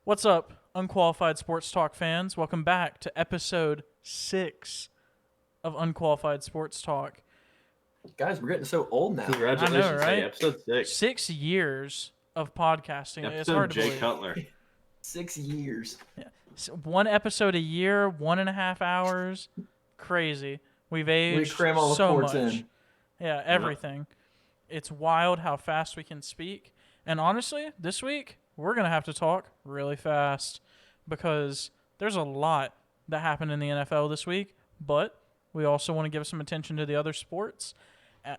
What's up, Unqualified Sports Talk fans? Welcome back to episode 6 of Unqualified Sports Talk. Guys, we're getting so old now. Congratulations, I know, right? Episode 6. 6 years of podcasting. It's hard to Jay believe. Cutler. 6 years. One episode a year, 1.5 hours. Crazy. We've aged cram all the so sports much. in. Yeah, everything. It's wild how fast we can speak. And honestly, this week, we're going to have to talk really fast because there's a lot that happened in the NFL this week, but we also want to give some attention to the other sports.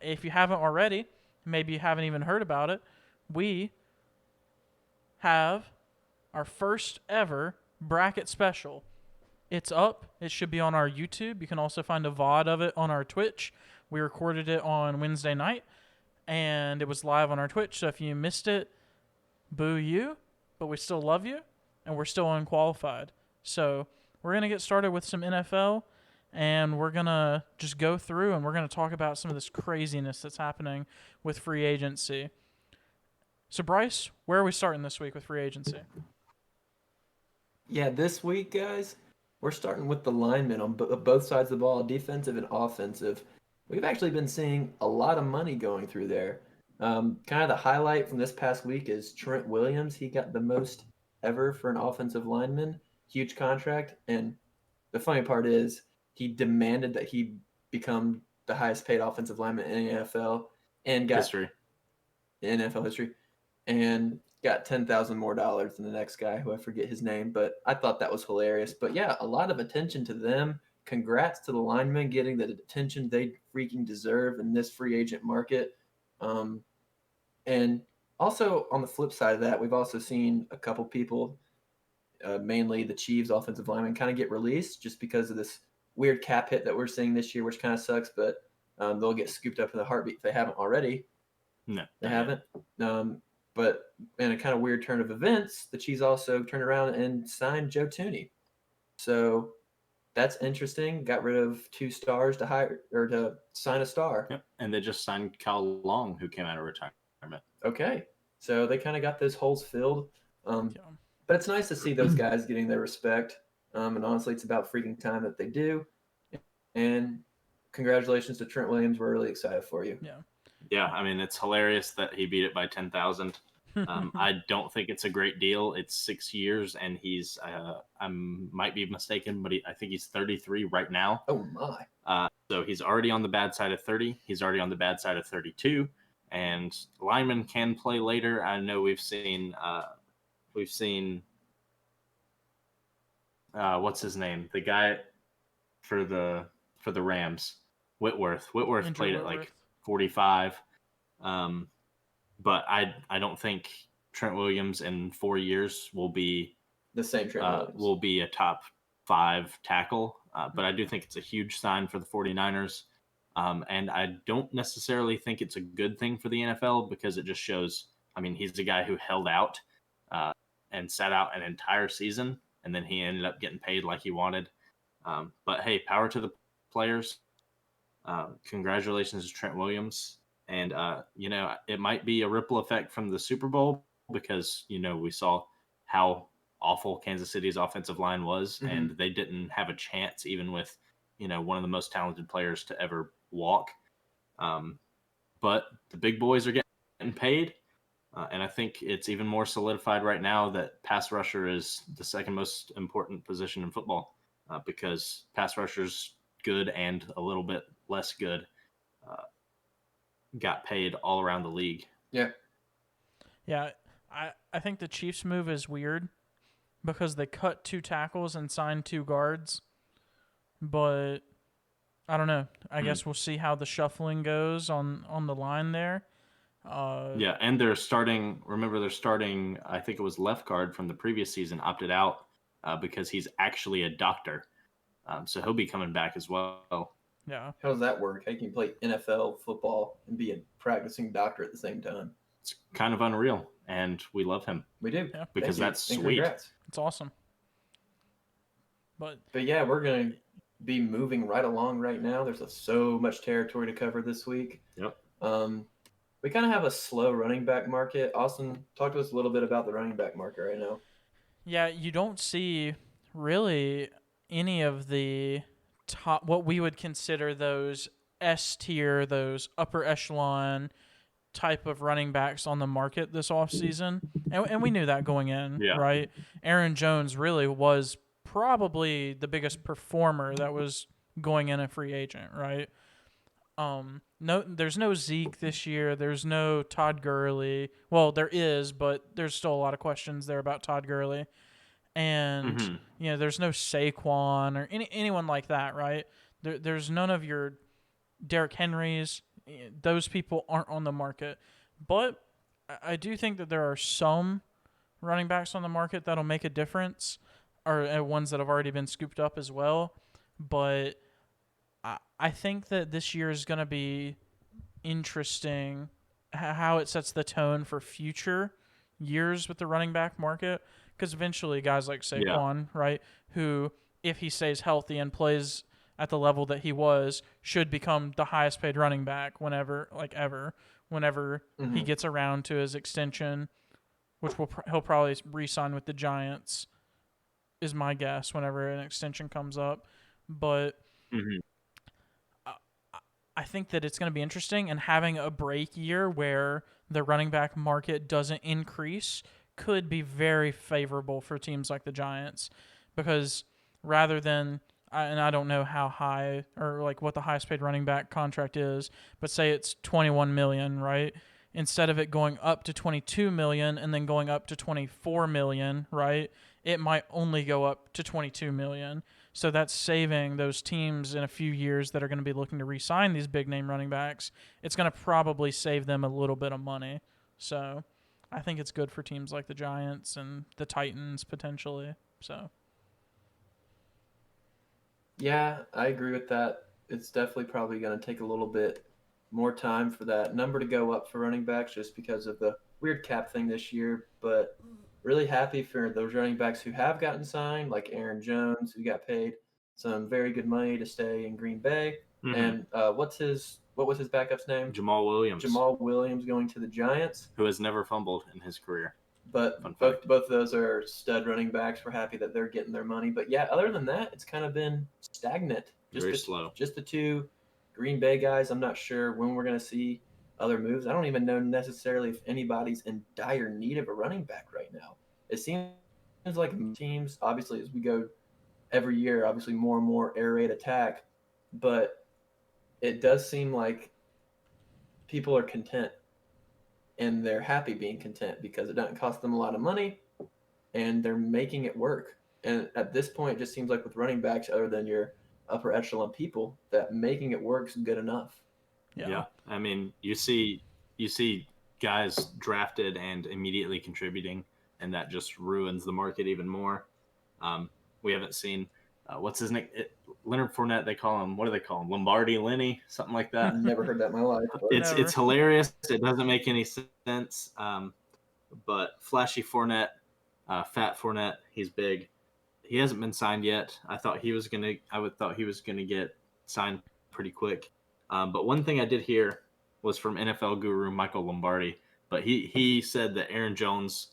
If you haven't already, maybe you haven't even heard about it, we have our first ever bracket special. It's up. It should be on our YouTube. You can also find a VOD of it on our Twitch. We recorded it on Wednesday night, and it was live on our Twitch. So if you missed it, boo you, but we still love you, and we're still unqualified. So we're going to get started with some NFL, and we're going to just go through, and we're going to talk about some of this craziness that's happening with free agency. So, Bryce, where are we starting this week with free agency? Yeah, this week, guys, we're starting with the linemen on both sides of the ball, defensive and offensive. We've actually been seeing a lot of money going through there. Kind of the highlight from this past week is Trent Williams. He got the most ever for an offensive lineman, huge contract. And the funny part is he demanded that he become the highest paid offensive lineman in the NFL and got NFL history, and got $10,000 more than the next guy, who I forget his name. But I thought that was hilarious. But yeah, a lot of attention to them. Congrats to the linemen getting the attention they freaking deserve in this free agent market. And also on the flip side of that, we've also seen a couple people, mainly the Chiefs offensive linemen, kind of get released just because of this weird cap hit that we're seeing this year, which kind of sucks, but they'll get scooped up in a heartbeat if they haven't already. No. They haven't. But in a kind of weird turn of events, the Chiefs also turned around and signed Joe Thuney. So that's interesting. Got rid of 2 stars to sign a star. Yep. And they just signed Kyle Long, who came out of retirement. Okay. So they kind of got those holes filled. But it's nice to see those guys getting their respect. And honestly, it's about freaking time that they do. And congratulations to Trent Williams. We're really excited for you. Yeah, I mean, it's hilarious that he beat it by 10,000. I don't think it's a great deal. It's 6 years, and he's I might be mistaken, but I think he's 33 right now. Oh, my. So he's already on the bad side of 30. He's already on the bad side of 32. And linemen can play later. I know we've seen what's his name? The guy for the Rams, Whitworth. Whitworth played at like 45. But I don't think Trent Williams in 4 years will be the same. Trent Williams will be a top 5 tackle. But I do think it's a huge sign for the 49ers. And I don't necessarily think it's a good thing for the NFL because it just shows, I mean, he's the guy who held out and sat out an entire season, and then he ended up getting paid like he wanted. But hey, power to the players. Congratulations to Trent Williams. And, it might be a ripple effect from the Super Bowl because, we saw how awful Kansas City's offensive line was, and they didn't have a chance even with, one of the most talented players to ever walk. But the big boys are getting paid. And I think it's even more solidified right now that pass rusher is the second most important position in football because pass rushers, good and a little bit less good, got paid all around the league. Yeah, I think the Chiefs move is weird because they cut 2 tackles and signed 2 guards. But I don't know. I guess we'll see how the shuffling goes on the line there. Yeah, and they're starting, I think it was left guard from the previous season, opted out because he's actually a doctor. So he'll be coming back as well. Yeah. How does that work? How can you play NFL football and be a practicing doctor at the same time? It's kind of unreal, and we love him. We do. Yeah. Because that's sweet. It's awesome. But yeah, we're going to be moving right along right now. There's so much territory to cover this week. Yep. We kind of have a slow running back market. Austin, talk to us a little bit about the running back market right now. Yeah, you don't see really any of the top, what we would consider those S tier, those upper echelon type of running backs on the market this offseason. And we knew that going in, Yeah. right? Aaron Jones really was probably the biggest performer that was going in a free agent, right? No, there's no Zeke this year. There's no Todd Gurley. Well, there is, but there's still a lot of questions there about Todd Gurley. And Mm-hmm. there's no Saquon or anyone like that, right? There's none of your Derrick Henrys. Those people aren't on the market, but I do think that there are some running backs on the market that'll make a difference, or ones that have already been scooped up as well. But I think that this year is going to be interesting, how it sets the tone for future years with the running back market, because eventually guys like Saquon, right, who, if he stays healthy and plays at the level that he was, should become the highest paid running back whenever he gets around to his extension, which he'll probably re-sign with the Giants, is my guess, whenever an extension comes up. But I think that it's going to be interesting, and having a break year where the running back market doesn't increase could be very favorable for teams like the Giants, because rather than, and I don't know how high or like what the highest paid running back contract is, but say it's $21 million, right? Instead of it going up to $22 million and then going up to $24 million, right? It might only go up to $22 million. So that's saving those teams in a few years that are going to be looking to re-sign these big name running backs. It's going to probably save them a little bit of money. So I think it's good for teams like the Giants and the Titans potentially. So Yeah, I agree with that. It's definitely probably going to take a little bit more time for that number to go up for running backs just because of the weird cap thing this year. But really happy for those running backs who have gotten signed, like Aaron Jones, who got paid some very good money to stay in Green Bay. And what was his backup's name? Jamal Williams. Jamal Williams going to the Giants, who has never fumbled in his career. But both of those are stud running backs. We're happy that they're getting their money. But yeah, other than that, it's kind of been stagnant. Very slow. Just the two Green Bay guys. I'm not sure when we're going to see other moves. I don't even know necessarily if anybody's in dire need of a running back right now. It seems like teams, obviously, as we go every year, obviously more and more air raid attack. But it does seem like people are content. And they're happy being content because it doesn't cost them a lot of money, and they're making it work. And at this point, it just seems like with running backs, other than your upper echelon people, that making it work is good enough. Yeah. I mean, you see guys drafted and immediately contributing, and that just ruins the market even more. We haven't seen what's his name? Leonard Fournette, they call him. What do they call him? Lombardi Lenny, something like that. Never heard that in my life. It's hilarious. It doesn't make any sense. But flashy Fournette, fat Fournette, he's big. He hasn't been signed yet. I thought he was gonna get signed pretty quick. But one thing I did hear was from NFL guru Michael Lombardi. But he said that Aaron Jones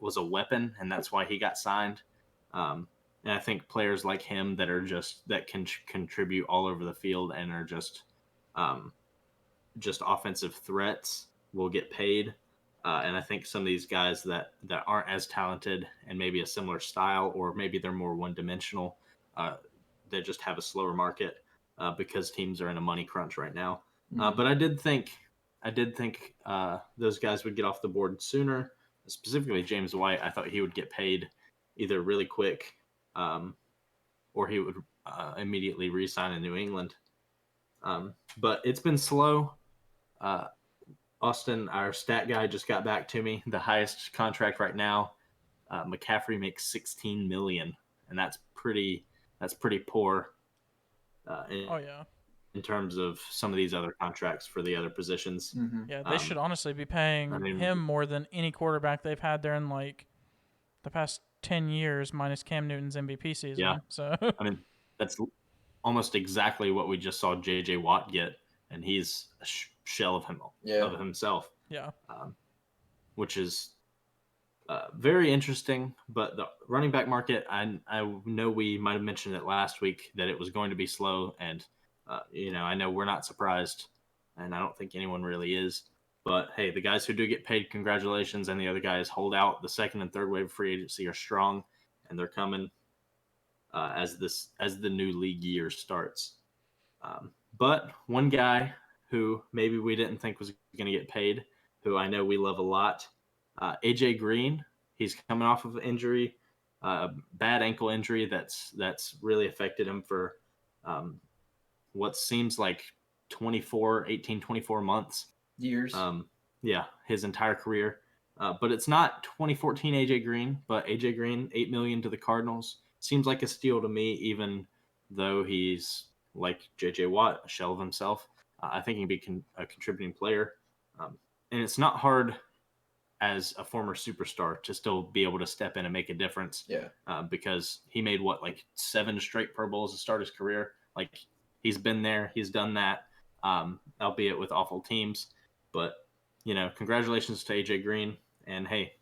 was a weapon, and that's why he got signed. And I think players like him that can contribute all over the field and are just offensive threats will get paid. And I think some of these guys that aren't as talented and maybe a similar style, or maybe they're more one-dimensional, they just have a slower market because teams are in a money crunch right now. But I did think those guys would get off the board sooner. Specifically, James White, I thought he would get paid either really quick, or he would immediately re-sign in New England. But it's been slow. Austin, our stat guy, just got back to me. The highest contract right now, McCaffrey makes $16 million, and that's pretty poor. In terms of some of these other contracts for the other positions. Yeah, they should honestly be paying him more than any quarterback they've had there in like the past 10 years, minus Cam Newton's MVP season. Yeah. So I mean, that's almost exactly what we just saw J.J. Watt get, and he's a shell of himself. Yeah. Which is Very interesting, but the running back market, I know we might have mentioned it last week that it was going to be slow, and I know we're not surprised, and I don't think anyone really is. But hey, the guys who do get paid, congratulations, and the other guys hold out. The second and third wave of free agency are strong, and they're coming as the new league year starts. But one guy who maybe we didn't think was going to get paid, who I know we love a lot, AJ Green. He's coming off of an injury, bad ankle injury that's really affected him for what seems like 24 months. Years. Yeah, his entire career. But it's not 2014 AJ Green, but AJ Green, $8 million to the Cardinals. Seems like a steal to me, even though he's like JJ Watt, a shell of himself. I think he can be a contributing player. And it's not hard as a former superstar to still be able to step in and make a difference. Yeah. Because he made 7 straight Pro Bowls to start his career. Like, he's been there, he's done that, albeit with awful teams. But, congratulations to AJ Green. And hey,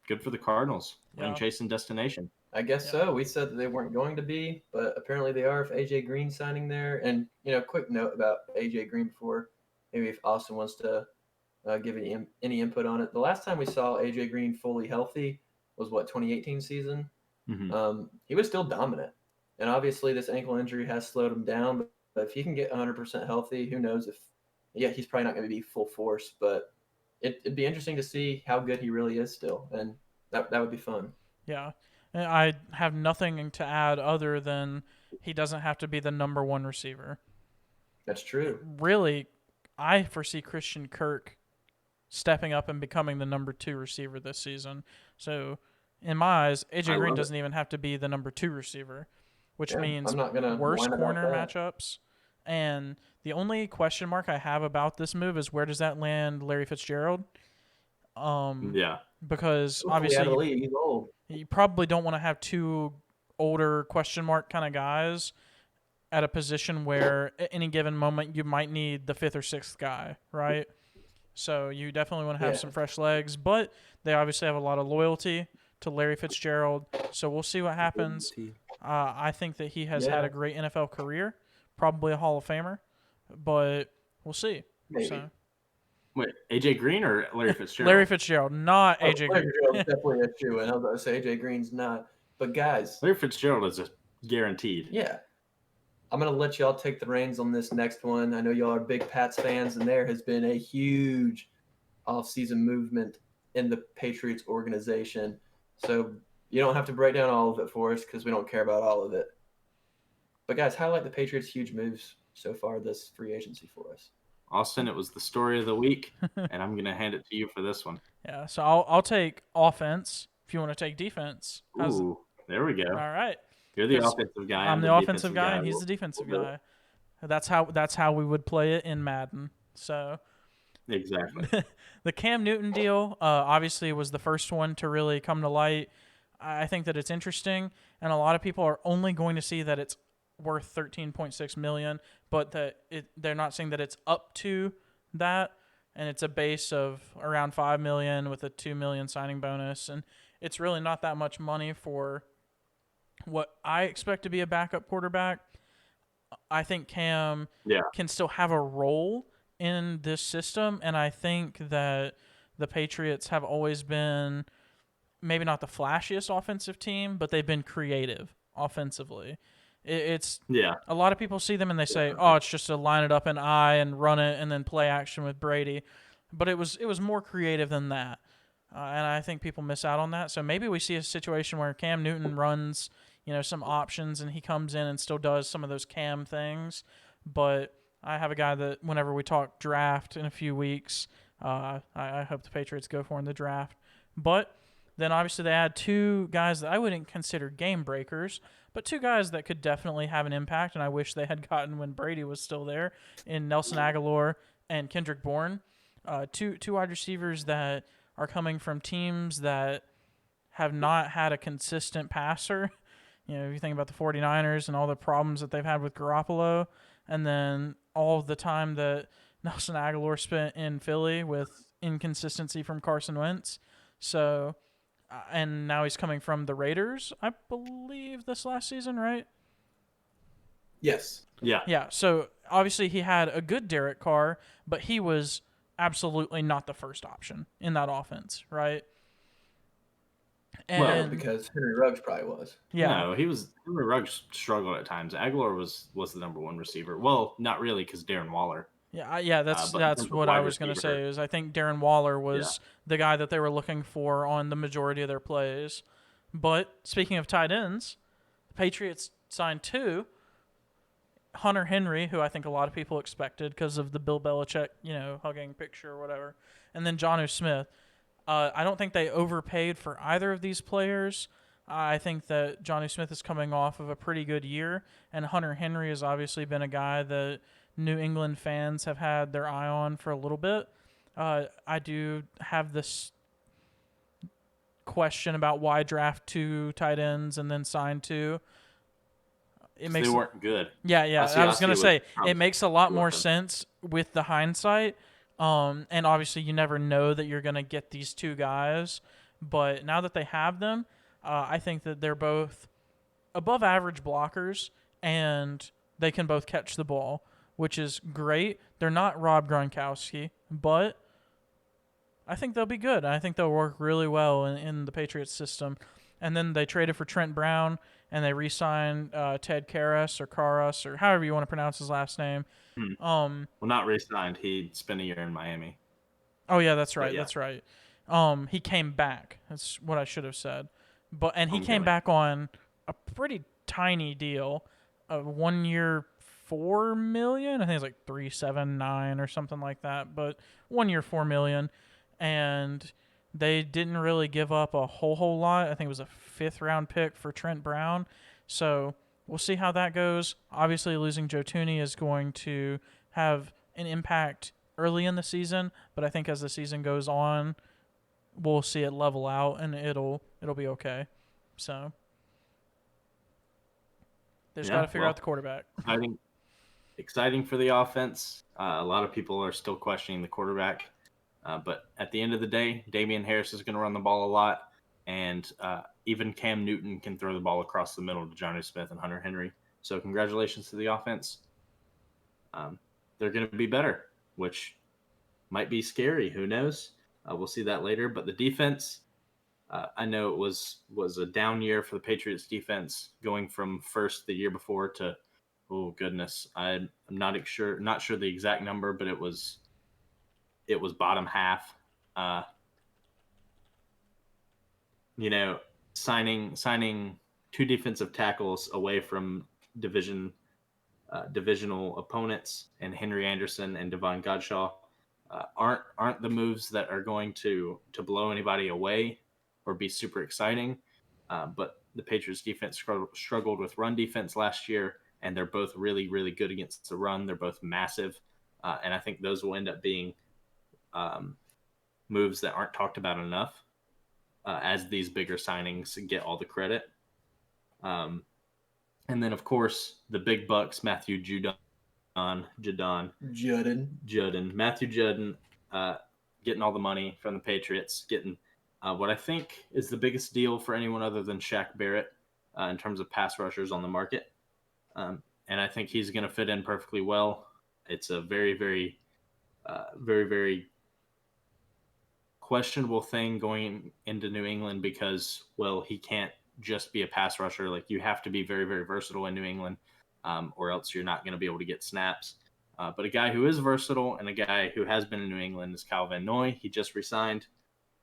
good for the Cardinals. Ring chasing destination. I guess so. We said that they weren't going to be, but apparently they are if AJ Green signing there. And, quick note about AJ Green before maybe if Austin wants to give any input on it. The last time we saw AJ Green fully healthy was 2018 season. Mm-hmm. He was still dominant. And obviously this ankle injury has slowed him down. But if he can get 100% healthy, who knows he's probably not going to be full force. But it'd be interesting to see how good he really is still. And that would be fun. Yeah. I have nothing to add other than he doesn't have to be the number one receiver. That's true. Really, I foresee Christian Kirk stepping up and becoming the number 2 receiver this season. So, in my eyes, AJ Green doesn't even have to be the number 2 receiver, which means worse corner matchups. And the only question mark I have about this move is where does that land Larry Fitzgerald? Because obviously he's old. You probably don't want to have 2 older question mark kind of guys at a position where at any given moment you might need the 5th or 6th guy, right? So you definitely want to have some fresh legs, but they obviously have a lot of loyalty to Larry Fitzgerald, so we'll see what happens. I think that he has had a great NFL career, probably a Hall of Famer, but we'll see. Maybe. So. Wait, AJ Green or Larry Fitzgerald? Larry Fitzgerald, not AJ Green. Larry Fitzgerald's definitely a shoe, and I was about to say AJ Green's not. But guys, Larry Fitzgerald is guaranteed. Yeah. I'm going to let y'all take the reins on this next one. I know y'all are big Pats fans, and there has been a huge offseason movement in the Patriots organization. So you don't have to break down all of it for us because we don't care about all of it. But guys, highlight the Patriots' huge moves so far this free agency for us. Austin, it was the story of the week, and I'm going to hand it to you for this one. Yeah, so I'll take offense if you want to take defense. Ooh, there we go. All right. You're the offensive guy. I'm the offensive guy, and he's the defensive guy. That's how we would play it in Madden. So exactly. The Cam Newton deal obviously was the first one to really come to light. I think that it's interesting, and a lot of people are only going to see that it's worth $13.6 million, but they're not saying that it's up to that, and it's a base of around $5 million with a $2 million signing bonus, and it's really not that much money for what I expect to be a backup quarterback. I think Cam can still have a role in this system, and I think that the Patriots have always been maybe not the flashiest offensive team, but they've been creative offensively. It's a lot of people see them and they say, "Oh, it's just to line it up an eye and run it and then play action with Brady," but it was more creative than that, and I think people miss out on that. So maybe we see a situation where Cam Newton runs, some options and he comes in and still does some of those Cam things. But I have a guy that whenever we talk draft in a few weeks, I hope the Patriots go for in the draft. But then obviously they add 2 guys that I wouldn't consider game breakers, but 2 guys that could definitely have an impact, and I wish they had gotten when Brady was still there, in Nelson Aguilar and Kendrick Bourne. Two wide receivers that are coming from teams that have not had a consistent passer. If you think about the 49ers and all the problems that they've had with Garoppolo, and then all of the time that Nelson Aguilar spent in Philly with inconsistency from Carson Wentz. So and now he's coming from the Raiders, I believe, this last season, right? Yes. Yeah. Yeah, so obviously he had a good Derek Carr, but he was absolutely not the first option in that offense, right? Well, And Because Henry Ruggs probably was. yeah, No, Henry Ruggs struggled at times. Aguilar was the number one receiver. Well, not really because Darren Waller. yeah, But in that's terms of what I wide was gonna say. receiver, Is I think Darren Waller yeah. was the guy that they were looking for on the majority of their plays. But speaking of tight ends, the Patriots signed two. Hunter Henry, who I think a lot of people expected because of the Bill Belichick, hugging picture or whatever, and then Jonnu Smith. I don't think they overpaid for either of these players. I think that Jonnu Smith is coming off of a pretty good year, and Hunter Henry has obviously been a guy that New England fans have had their eye on for a little bit. I do have this question about why draft two tight ends and then sign two. It makes They weren't good. Yeah. I was gonna say probably it makes a lot more wasn't. sense with the hindsight. And obviously you never know that you're gonna get these two guys, but now that they have them, I think that they're both above average blockers and they can both catch the ball, which is great. They're not Rob Gronkowski, but I think they'll be good. I think they'll work really well in the Patriots system. And then they traded for Trent Brown, and they re-signed Ted Karras or however you want to pronounce his last name. Well, not re-signed. He spent a year in Miami. Oh yeah, that's right. Yeah. That's right. He came back. That's what I should have said. He came Homecoming. back on a pretty tiny deal, 1 year, $4 million. I think it's like 379 or something like that. But 1 year, $4 million, and they didn't really give up a whole lot. I think it was a 5th round pick for Trent Brown. So we'll see how that goes. Obviously, losing Joe Thuney is going to have an impact early in the season, but I think as the season goes on, we'll see it level out and it'll be okay. So they just got to figure out the quarterback. Exciting for the offense. A lot of people are still questioning the quarterback. But at the end of the day, Damian Harris is going to run the ball a lot, and even Cam Newton can throw the ball across the middle to Jonnu Smith and Hunter Henry. So congratulations to the offense. They're going to be better, which might be scary. Who knows? We'll see that later. But the defense, I know it was a down year for the Patriots defense, going from first the year before to, oh goodness, I'm not sure the exact number, but it was bottom half. Signing two defensive tackles away from divisional opponents, and Henry Anderson and Devon Godshaw aren't the moves that are going to blow anybody away or be super exciting. But the Patriots defense struggled with run defense last year, and they're both really, really good against the run. They're both massive, and I think those will end up being moves that aren't talked about enough as these bigger signings get all the credit. And then, of course, the big bucks, Matthew Judon, Matthew Judon, getting all the money from the Patriots, getting what I think is the biggest deal for anyone other than Shaq Barrett in terms of pass rushers on the market. And I think he's going to fit in perfectly well. It's a very, very, very, very questionable thing going into New England because, well, he can't just be a pass rusher. Like, you have to be very, very versatile in New England, or else you're not going to be able to get snaps. But a guy who is versatile and a guy who has been in New England is Kyle Van Noy. He just resigned,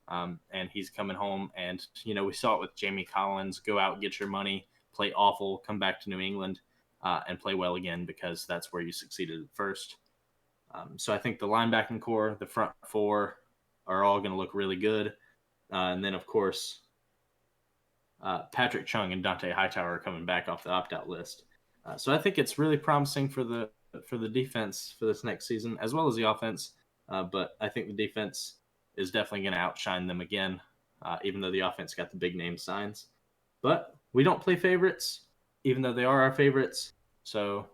and he's coming home. And, we saw it with Jamie Collins. Go out, get your money, play awful, come back to New England, and play well again because that's where you succeeded at first. So I think the linebacking core, the front four, are all going to look really good. And then, of course, Patrick Chung and Dante Hightower are coming back off the opt-out list. So I think it's really promising for the defense for this next season, as well as the offense. But I think the defense is definitely going to outshine them again, even though the offense got the big name signs. But we don't play favorites, even though they are our favorites. So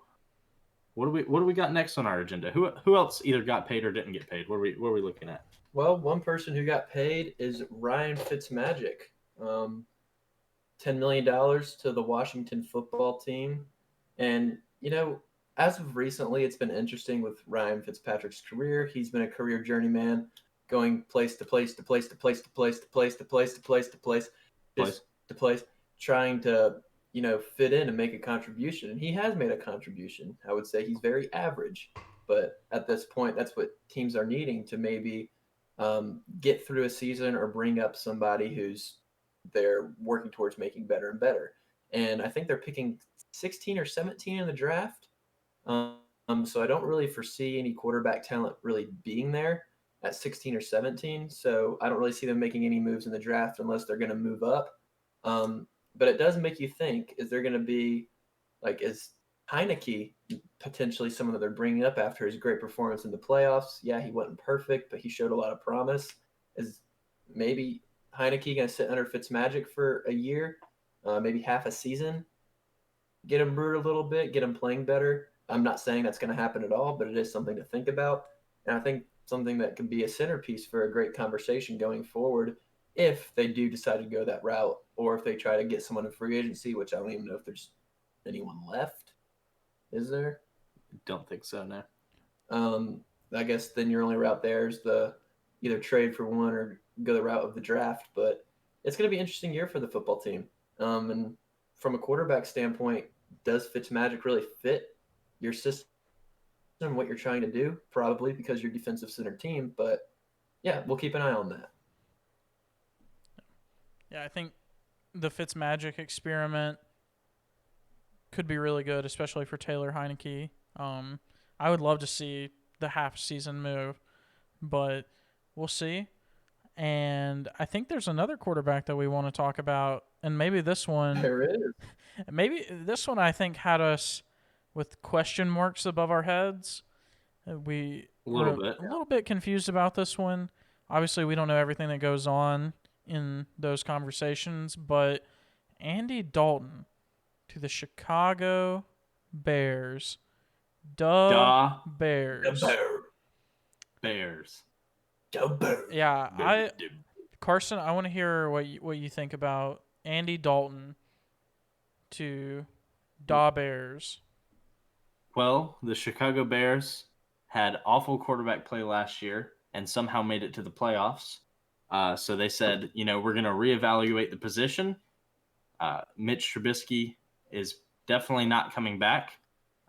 what do we got next on our agenda? Who else either got paid or didn't get paid? What are we looking at? Well, one person who got paid is Ryan Fitzmagic. $10 million to the Washington football team. And, as of recently, it's been interesting with Ryan Fitzpatrick's career. He's been a career journeyman, going place to place to place to place to place to place to place to place to place, just to place, trying to, fit in and make a contribution. And he has made a contribution. I would say he's very average. But at this point, that's what teams are needing to maybe get through a season or bring up somebody who's they're working towards making better and better. And I think they're picking 16 or 17 in the draft. So I don't really foresee any quarterback talent really being there at 16 or 17. So I don't really see them making any moves in the draft unless they're going to move up. But it does make you think, is there going to be, is Heineke potentially someone that they're bringing up after his great performance in the playoffs? Yeah, he wasn't perfect, but he showed a lot of promise. Is maybe Heineke going to sit under Fitzmagic for a year, maybe half a season, get him brewed a little bit, get him playing better? I'm not saying that's going to happen at all, but it is something to think about. And I think something that can be a centerpiece for a great conversation going forward if they do decide to go that route, or if they try to get someone in free agency, which I don't even know if there's anyone left. Is there? Don't think so, no. I guess then your only route there is the either trade for one or go the route of the draft. But it's going to be an interesting year for the football team. And from a quarterback standpoint, does Fitzmagic really fit your system and what you're trying to do? Probably, because you're a defensive-centered team. But, yeah, we'll keep an eye on that. Yeah, I think the Fitzmagic experiment could be really good, especially for Taylor Heineke. I would love to see the half-season move, but we'll see. And I think there's another quarterback that we want to talk about, and maybe this one. There is. Maybe this one I think had us with question marks above our heads. We were a little bit confused about this one. Obviously, we don't know everything that goes on in those conversations, but Andy Dalton to the Chicago Bears. Bears. Bears. Yeah, Carson, I want to hear what you think about Andy Dalton to Bears. Well, the Chicago Bears had awful quarterback play last year and somehow made it to the playoffs. So they said, we're going to reevaluate the position. Mitch Trubisky is definitely not coming back.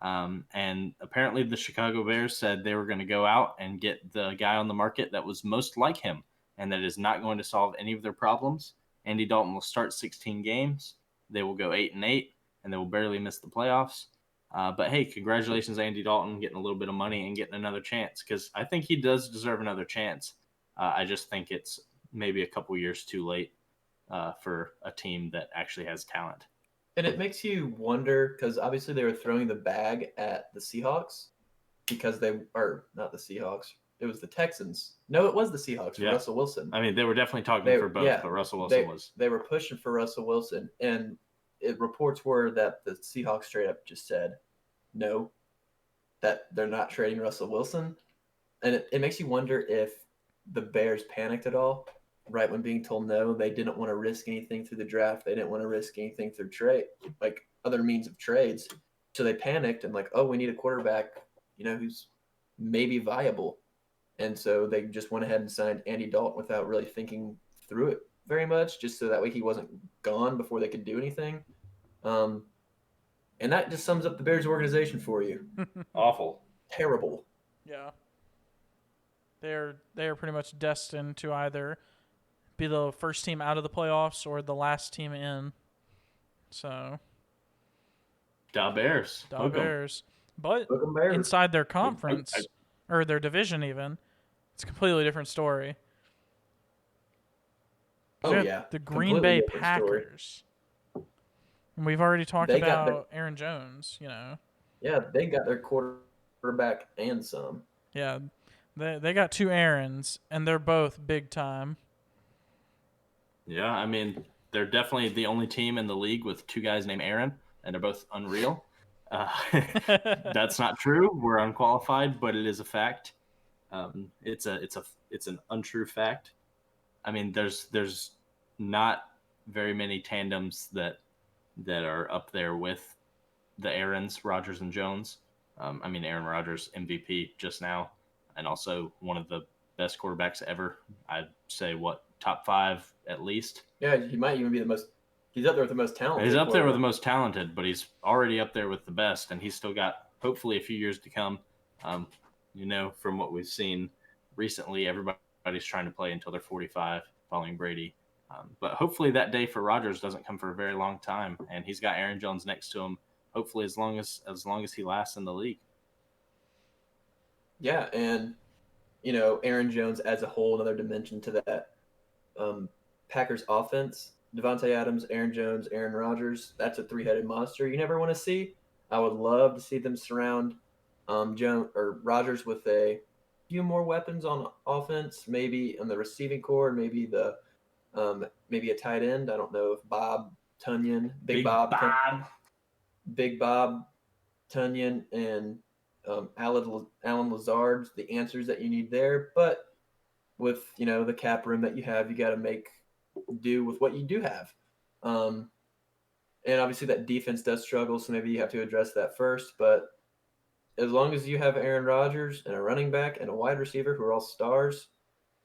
And apparently the Chicago Bears said they were going to go out and get the guy on the market that was most like him and that is not going to solve any of their problems. Andy Dalton will start 16 games. They will go 8-8, and they will barely miss the playoffs. But, hey, congratulations, Andy Dalton, getting a little bit of money and getting another chance, because I think he does deserve another chance. I just think it's maybe a couple years too late for a team that actually has talent. And it makes you wonder, because obviously they were throwing the bag at the Seahawks because they are not the Seahawks. It was the Texans. No, it was the Seahawks for Russell Wilson. I mean, they were definitely talking for both, but Russell Wilson was. They were pushing for Russell Wilson, and reports were that the Seahawks straight up just said no, that they're not trading Russell Wilson. And it makes you wonder if the Bears panicked at all. Right when being told no, they didn't want to risk anything through the draft. They didn't want to risk anything through trade, like other means of trades. So they panicked and we need a quarterback, who's maybe viable. And so they just went ahead and signed Andy Dalton without really thinking through it very much, just so that way he wasn't gone before they could do anything. And that just sums up the Bears organization for you. Awful. Terrible. Yeah. They are pretty much destined to either be the first team out of the playoffs or the last team in. So. Bears. Bears. But inside their conference, or their division even, it's a completely different story. The Green Bay Packers. And we've already talked about Aaron Jones, Yeah, they got their quarterback and some. Yeah, they got two Aarons, and they're both big time. Yeah, I mean, they're definitely the only team in the league with two guys named Aaron, and they're both unreal. That's not true. We're unqualified, but it is a fact. It's an untrue fact. I mean, there's not very many tandems that are up there with the Aarons, Rodgers, and Jones. Aaron Rodgers, MVP just now, and also one of the best quarterbacks ever. I'd say, top 5 at least. Yeah, he might even be the most. He's up there with the most talented. He's up there with the most talented, but he's already up there with the best, and he's still got hopefully a few years to come. From what we've seen recently, everybody's trying to play until they're 45, following Brady. But hopefully that day for Rodgers doesn't come for a very long time, and he's got Aaron Jones next to him. Hopefully, as long as he lasts in the league. Yeah, and Aaron Jones adds a whole another dimension to that Packers offense. Devontae Adams, Aaron Jones, Aaron Rodgers. That's a three-headed monster you never want to see. I would love to see them surround Jones or Rodgers with a few more weapons on offense, maybe on the receiving core, maybe maybe a tight end. I don't know if Bob Tunyon, Big Bob Tunyon, and Alan Lazard's the answers that you need there. But with the cap room that you have, you got to make do with what you do have. And obviously that defense does struggle, so maybe you have to address that first. But as long as you have Aaron Rodgers and a running back and a wide receiver who are all stars,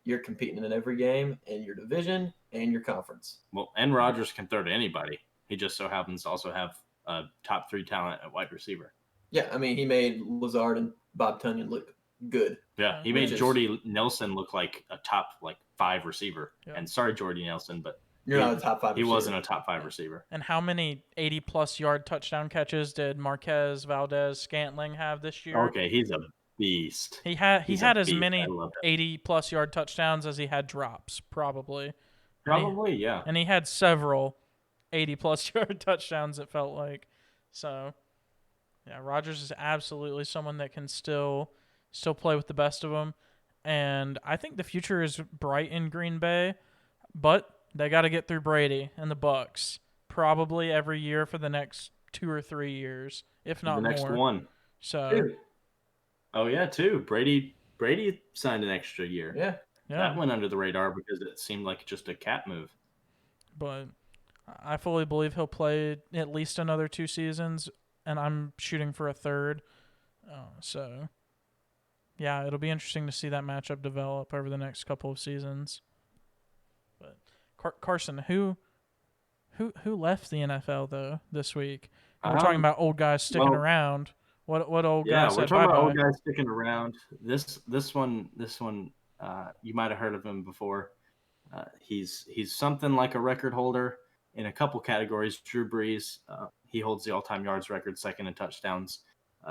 you're competing in every game in your division and your conference. Well, and Rodgers can throw to anybody. He just so happens to also have a top 3 talent at wide receiver. Yeah, he made Lazard and Bob Tunyon look good. Yeah, he made Jordy Nelson look like a top 5 receiver. Yeah. And sorry, Jordy Nelson, but you're not a top 5 receiver. He wasn't a top 5 receiver. And how many 80-plus yard touchdown catches did Marquez Valdez-Scantling have this year? Okay, he's a beast. He had as many 80-plus yard touchdowns as he had drops, probably. Yeah. And he had several 80-plus yard touchdowns, it felt like. So, yeah, Rodgers is absolutely someone that can still play with the best of them. And I think the future is bright in Green Bay, but they got to get through Brady and the Bucs probably every year for the next 2 or 3 years, if not more. The next one. So. 2. Oh yeah, 2. Brady signed an extra year. Yeah. That went under the radar because it seemed like just a cap move. But I fully believe he'll play at least another 2 seasons, and I'm shooting for a 3rd. So, yeah, it'll be interesting to see that matchup develop over the next couple of seasons. But Carson, who left the NFL though this week? We're talking about old guys sticking around. What old guy said bye-bye? Yeah, we're talking about old guys sticking around. This one, you might have heard of him before. He's something like a record holder in a couple categories. Drew Brees, he holds the all-time yards record, second in touchdowns.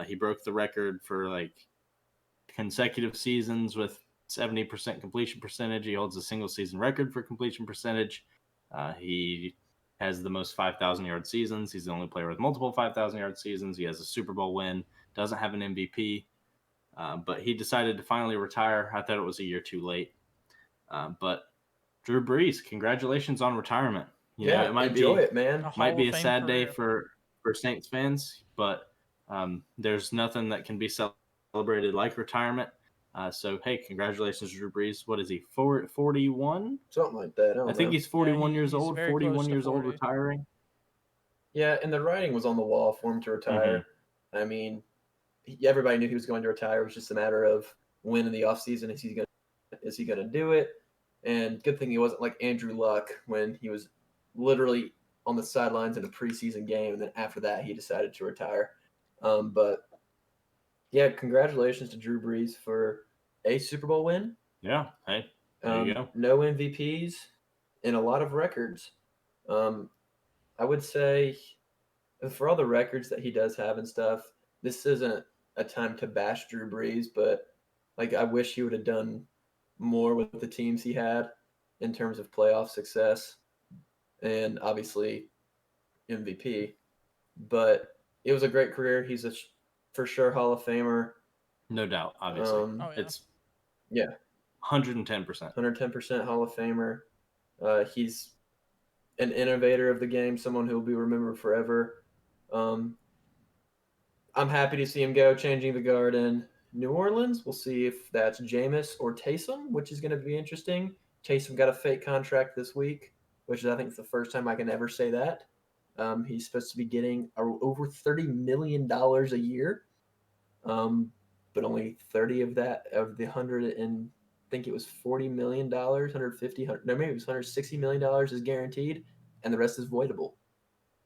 He broke the record for consecutive seasons with 70% completion percentage. He holds a single season record for completion percentage. He has the most 5,000-yard seasons. He's the only player with multiple 5,000-yard seasons. He has a Super Bowl win. Doesn't have an MVP. But he decided to finally retire. I thought it was a year too late. But Drew Brees, congratulations on retirement. It might enjoy it, man. Might be a sad day for Saints fans, but there's nothing that can be celebrated like retirement. So, hey, congratulations, Drew Brees. What is he, 41? Something like that. I think he's 41 years he's old, 41 years 40. old retiring. Yeah, and the writing was on the wall for him to retire. Mm-hmm. Everybody knew he was going to retire. It was just a matter of when in the offseason is he going to do it. And good thing he wasn't like Andrew Luck when he was literally on the sidelines in a preseason game, and then after that he decided to retire. But yeah, congratulations to Drew Brees for a Super Bowl win. Yeah, hey, there you go. No MVPs and a lot of records. I would say for all the records that he does have and stuff, this isn't a time to bash Drew Brees, but I wish he would have done more with the teams he had in terms of playoff success and obviously MVP. But it was a great career. He's a for sure Hall of Famer. No doubt, obviously. It's 110%. 110% Hall of Famer. He's an innovator of the game, someone who will be remembered forever. I'm happy to see him go, changing the guard in New Orleans. We'll see if that's Jameis or Taysom, which is going to be interesting. Taysom got a fake contract this week. which I think is the first time I can ever say that. He's supposed to be getting over $30 million a year, but only 30 of the 100 and I think it was $40 million, 150, no, maybe it was $160 million is guaranteed, and the rest is voidable.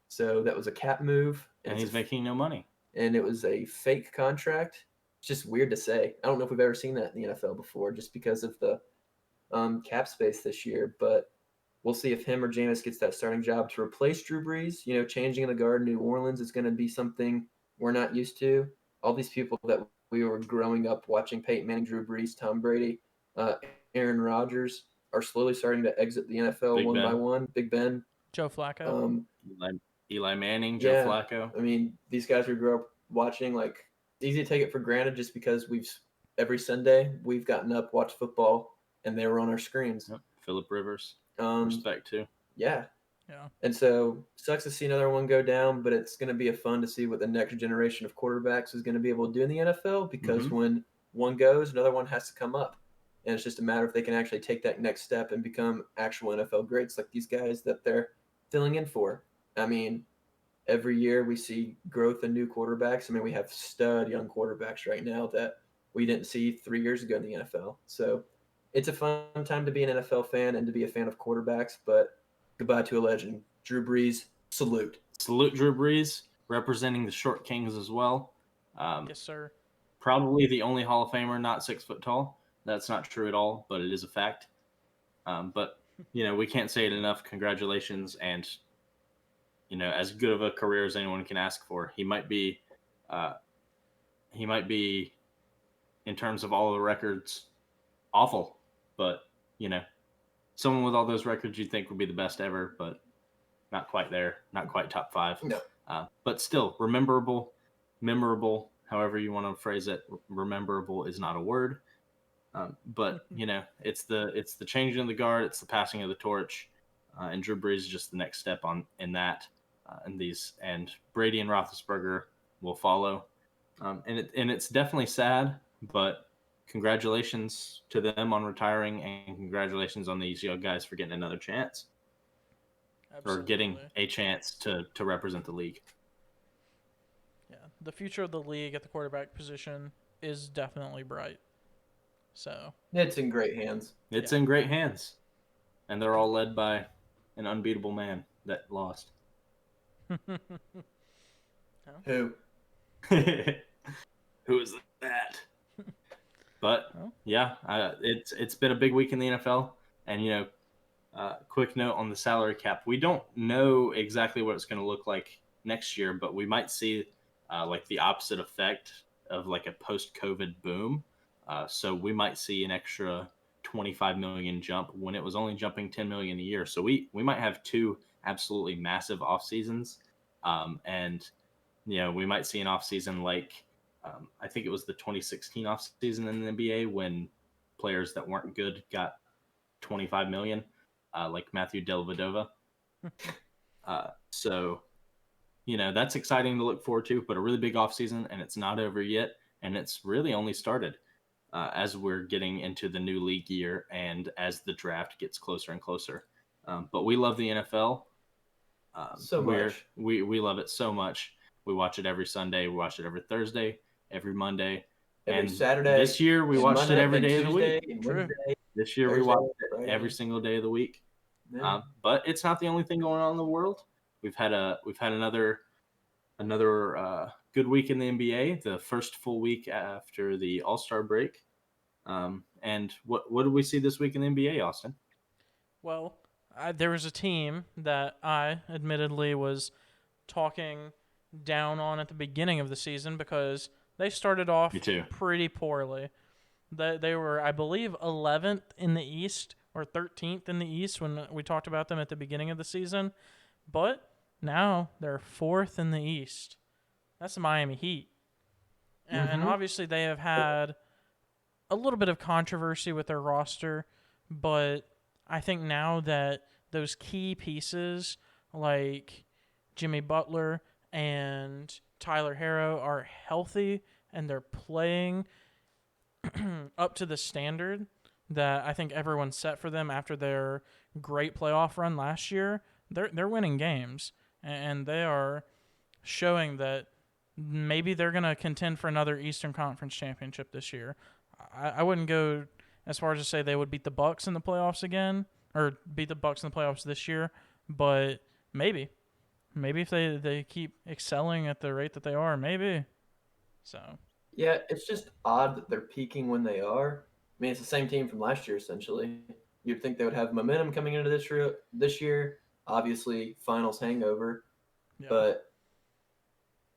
So that was a cap move, and he's making no money. And it was a fake contract. It's just weird to say. I don't know if we've ever seen that in the NFL before, just because of the cap space this year. But we'll see if him or Jameis gets that starting job to replace Drew Brees. You know, changing the guard in New Orleans is going to be something we're not used to. All these people that we were growing up watching, Peyton Manning, Drew Brees, Tom Brady, Aaron Rodgers, are slowly starting to exit the NFL by one. Big Ben. Joe Flacco. Eli Manning, Joe Flacco. I mean, these guys we grew up watching, like, it's easy to take it for granted just because every Sunday we've gotten up, watched football, and they were on our screens. Yep. Phillip Rivers. Respect too. Yeah. Yeah. And so sucks to see another one go down, but it's going to be fun to see what the next generation of quarterbacks is going to be able to do in the NFL, because when one goes, another one has to come up. And it's just a matter if they can actually take that next step and become actual NFL greats like these guys that they're filling in for. I mean, every year we see growth in new quarterbacks. I mean, we have stud young quarterbacks right now that we didn't see 3 years ago in the NFL. So it's a fun time to be an NFL fan and to be a fan of quarterbacks, but goodbye to a legend. Drew Brees, salute. Salute Drew Brees, representing the Short Kings as well. Yes, sir. Probably the only Hall of Famer not 6 foot tall. That's not true at all, but it is a fact. But, you know, we can't say it enough. Congratulations. And, you know, as good of a career as anyone can ask for. He might be, in terms of all the records, awful. But, you know, someone with all those records you'd think would be the best ever, but not quite there. Not quite top 5. No. But still, memorable, however you want to phrase it. Rememberable is not a word. But, you know, it's the changing of the guard, it's the passing of the torch, and Drew Brees is just the next step in that. And Brady and Roethlisberger will follow. And it's definitely sad, but congratulations to them on retiring, and congratulations on these young guys for getting another chance. Absolutely. Or getting a chance to represent the league. Yeah, the future of the league at the quarterback position is definitely bright. So it's in great hands. It's in great hands. And they're all led by an unbeatable man that lost. Who? Who is that? But yeah, it's been a big week in the NFL, and you know, quick note on the salary cap: we don't know exactly what it's going to look like next year, but we might see like the opposite effect of like a post-COVID boom. So we might see an extra 25 million jump when it was only jumping 10 million a year. So we might have 2 absolutely massive off seasons, and you know, we might see an off season like I think it was the 2016 off season in the NBA when players that weren't good got 25 million, like Matthew Dellavedova. So you know, that's exciting to look forward to, but a really big off season, and it's not over yet, and it's really only started. As we're getting into the new league year and as the draft gets closer and closer. But we love the NFL. So much. We love it so much. We watch it every Sunday. We watch it every Thursday, every Monday. Every Saturday. This year we watched it every day of the week. Wednesday, this year we watched it every single day of the week. Yeah. But it's not the only thing going on in the world. We've had another good week in the NBA, the first full week after the All-Star break. And what did we see this week in the NBA, Austin? Well, there was a team that I admittedly was talking down on at the beginning of the season because they started off pretty poorly. They were, I believe, 11th in the East or 13th in the East when we talked about them at the beginning of the season. But now they're 4th in the East. That's the Miami Heat. And obviously they have had a little bit of controversy with their roster, but I think now that those key pieces like Jimmy Butler and Tyler Herro are healthy and they're playing up to the standard that I think everyone set for them after their great playoff run last year, they're winning games, and they are showing that maybe they're going to contend for another Eastern Conference championship this year. I wouldn't go as far as to say they would beat the Bucks in the playoffs again or beat the Bucks in the playoffs this year, but maybe if they keep excelling at the rate that they are, maybe. So Yeah, it's just odd that they're peaking when they are. I mean, it's the same team from last year essentially. You'd think they would have momentum coming into this year. Obviously, finals hangover, yeah, but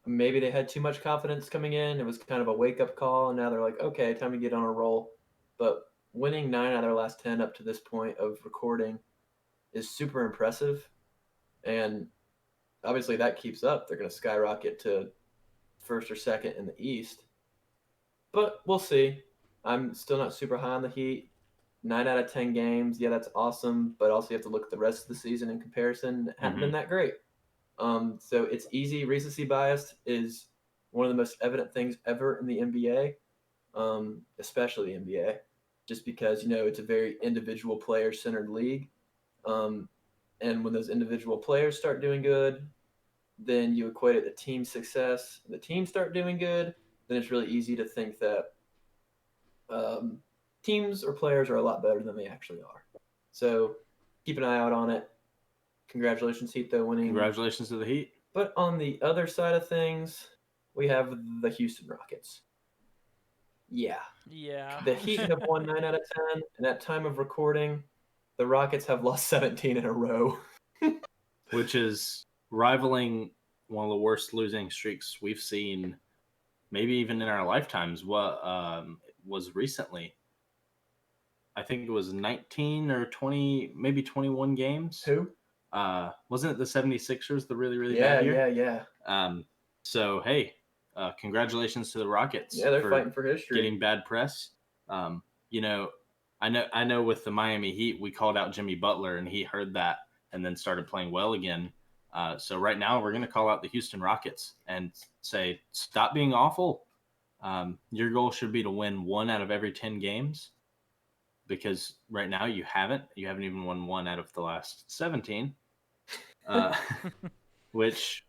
maybe they had too much confidence coming in. It was kind of a wake up call, and now they're like, okay, time to get on a roll. But winning 9 out of their last 10 up to this point of recording is super impressive. And obviously, that keeps up. They're going to skyrocket to first or second in the East. But we'll see. I'm still not super high on the Heat. 9 out of 10 games, yeah, that's awesome. But also, you have to look at the rest of the season in comparison. It hadn't been that great. So it's easy. Recency bias is one of the most evident things ever in the NBA, especially the NBA, just because, it's a very individual player-centered league. And when those individual players start doing good, then you equate it to team success. And the teams start doing good, then it's really easy to think that teams or players are a lot better than they actually are. So keep an eye out on it. Congratulations, Heath, though, winning. Congratulations to the Heat. But on the other side of things, we have the Houston Rockets. Yeah. The Heat have won 9 out of 10, and at time of recording, the Rockets have lost 17 in a row. Which is rivaling one of the worst losing streaks we've seen, maybe even in our lifetimes. What was recently? I think it was 19 or 20, maybe 21 games. Who? Wasn't it the 76ers, the really, really bad year? Yeah. So, hey, congratulations to the Rockets. Yeah, they're fighting for history. Getting bad press. I know with the Miami Heat, we called out Jimmy Butler, and he heard that and then started playing well again. So right now we're going to call out the Houston Rockets and say, stop being awful. Your goal should be to win 1 out of every 10 games, because right now you haven't even won 1 out of the last 17, which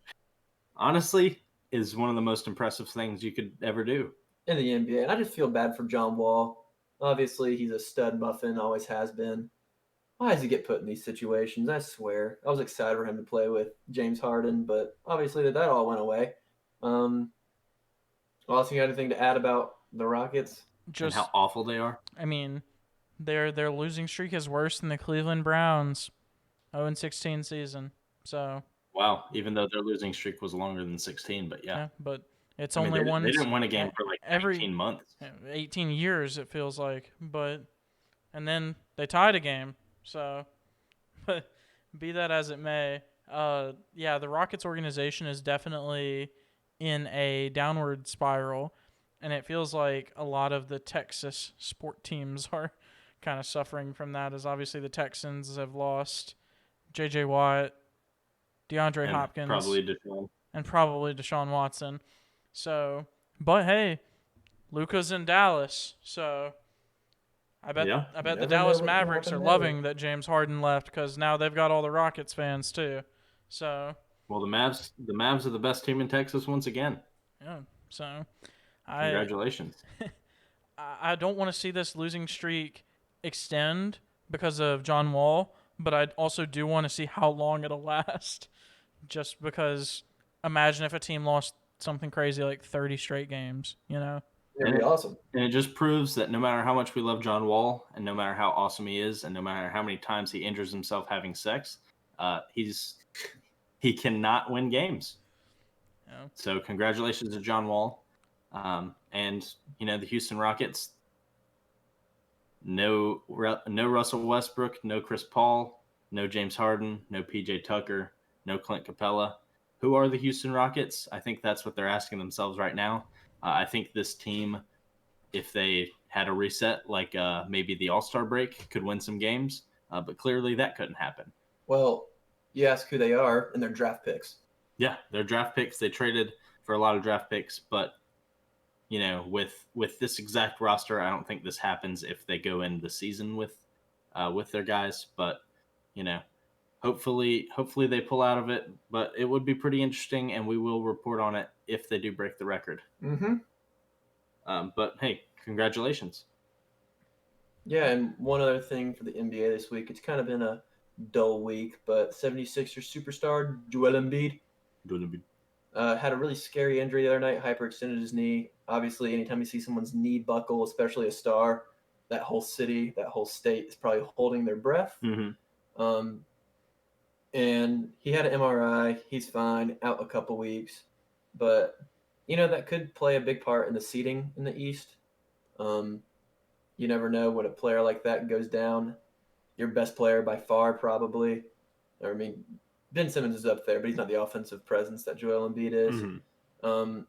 honestly is one of the most impressive things you could ever do in the NBA. And I just feel bad for John Wall. Obviously, he's a stud muffin, always has been. Why does he get put in these situations? I swear. I was excited for him to play with James Harden, but obviously that all went away. Also, you got anything to add about the Rockets? And how awful they are? I mean, their losing streak is worse than the Cleveland Browns 0-16 season. So wow, even though their losing streak was longer than 16, but yeah. But it's only one. They didn't win a game for like 18 months. 18 years it feels like, and then they tied a game. So, but be that as it may, the Rockets organization is definitely in a downward spiral, and it feels like a lot of the Texas sport teams are kind of suffering from that, as obviously the Texans have lost J.J. Watt, DeAndre Hopkins, probably Deshaun Watson. So, but hey, Luka's in Dallas, so I bet the Dallas Mavericks are loving that James Harden left, because now they've got all the Rockets fans too. So, well, the Mavs are the best team in Texas once again. Yeah. So, congratulations. I don't want to see this losing streak extend because of John Wall, but I also do want to see how long it'll last. Just because, imagine if a team lost something crazy like 30 straight games, It'd be awesome. And it just proves that no matter how much we love John Wall, and no matter how awesome he is, and no matter how many times he injures himself having sex, he cannot win games. Yeah. So congratulations to John Wall. And the Houston Rockets, no Russell Westbrook, no Chris Paul, no James Harden, no PJ Tucker, no Clint Capella. Who are the Houston Rockets? I think that's what they're asking themselves right now. I think this team, if they had a reset like maybe the All-Star break, could win some games. But clearly that couldn't happen. Well, you ask who they are, and they're draft picks. Yeah, they're draft picks. They traded for a lot of draft picks, but with this exact roster, I don't think this happens if they go into the season with their guys. But hopefully they pull out of it. But it would be pretty interesting, and we will report on it if they do break the record. Mm-hmm. But hey, congratulations. Yeah, and one other thing for the NBA this week, it's kind of been a dull week, but 76ers superstar Joel Embiid had a really scary injury the other night, hyperextended his knee. Obviously, anytime you see someone's knee buckle, especially a star, that whole city, that whole state is probably holding their breath. Mm-hmm. And he had an MRI. He's fine, out a couple weeks. But, that could play a big part in the seeding in the East. You never know when a player like that goes down. Your best player by far, probably. Ben Simmons is up there, but he's not the offensive presence that Joel Embiid is. Mm-hmm.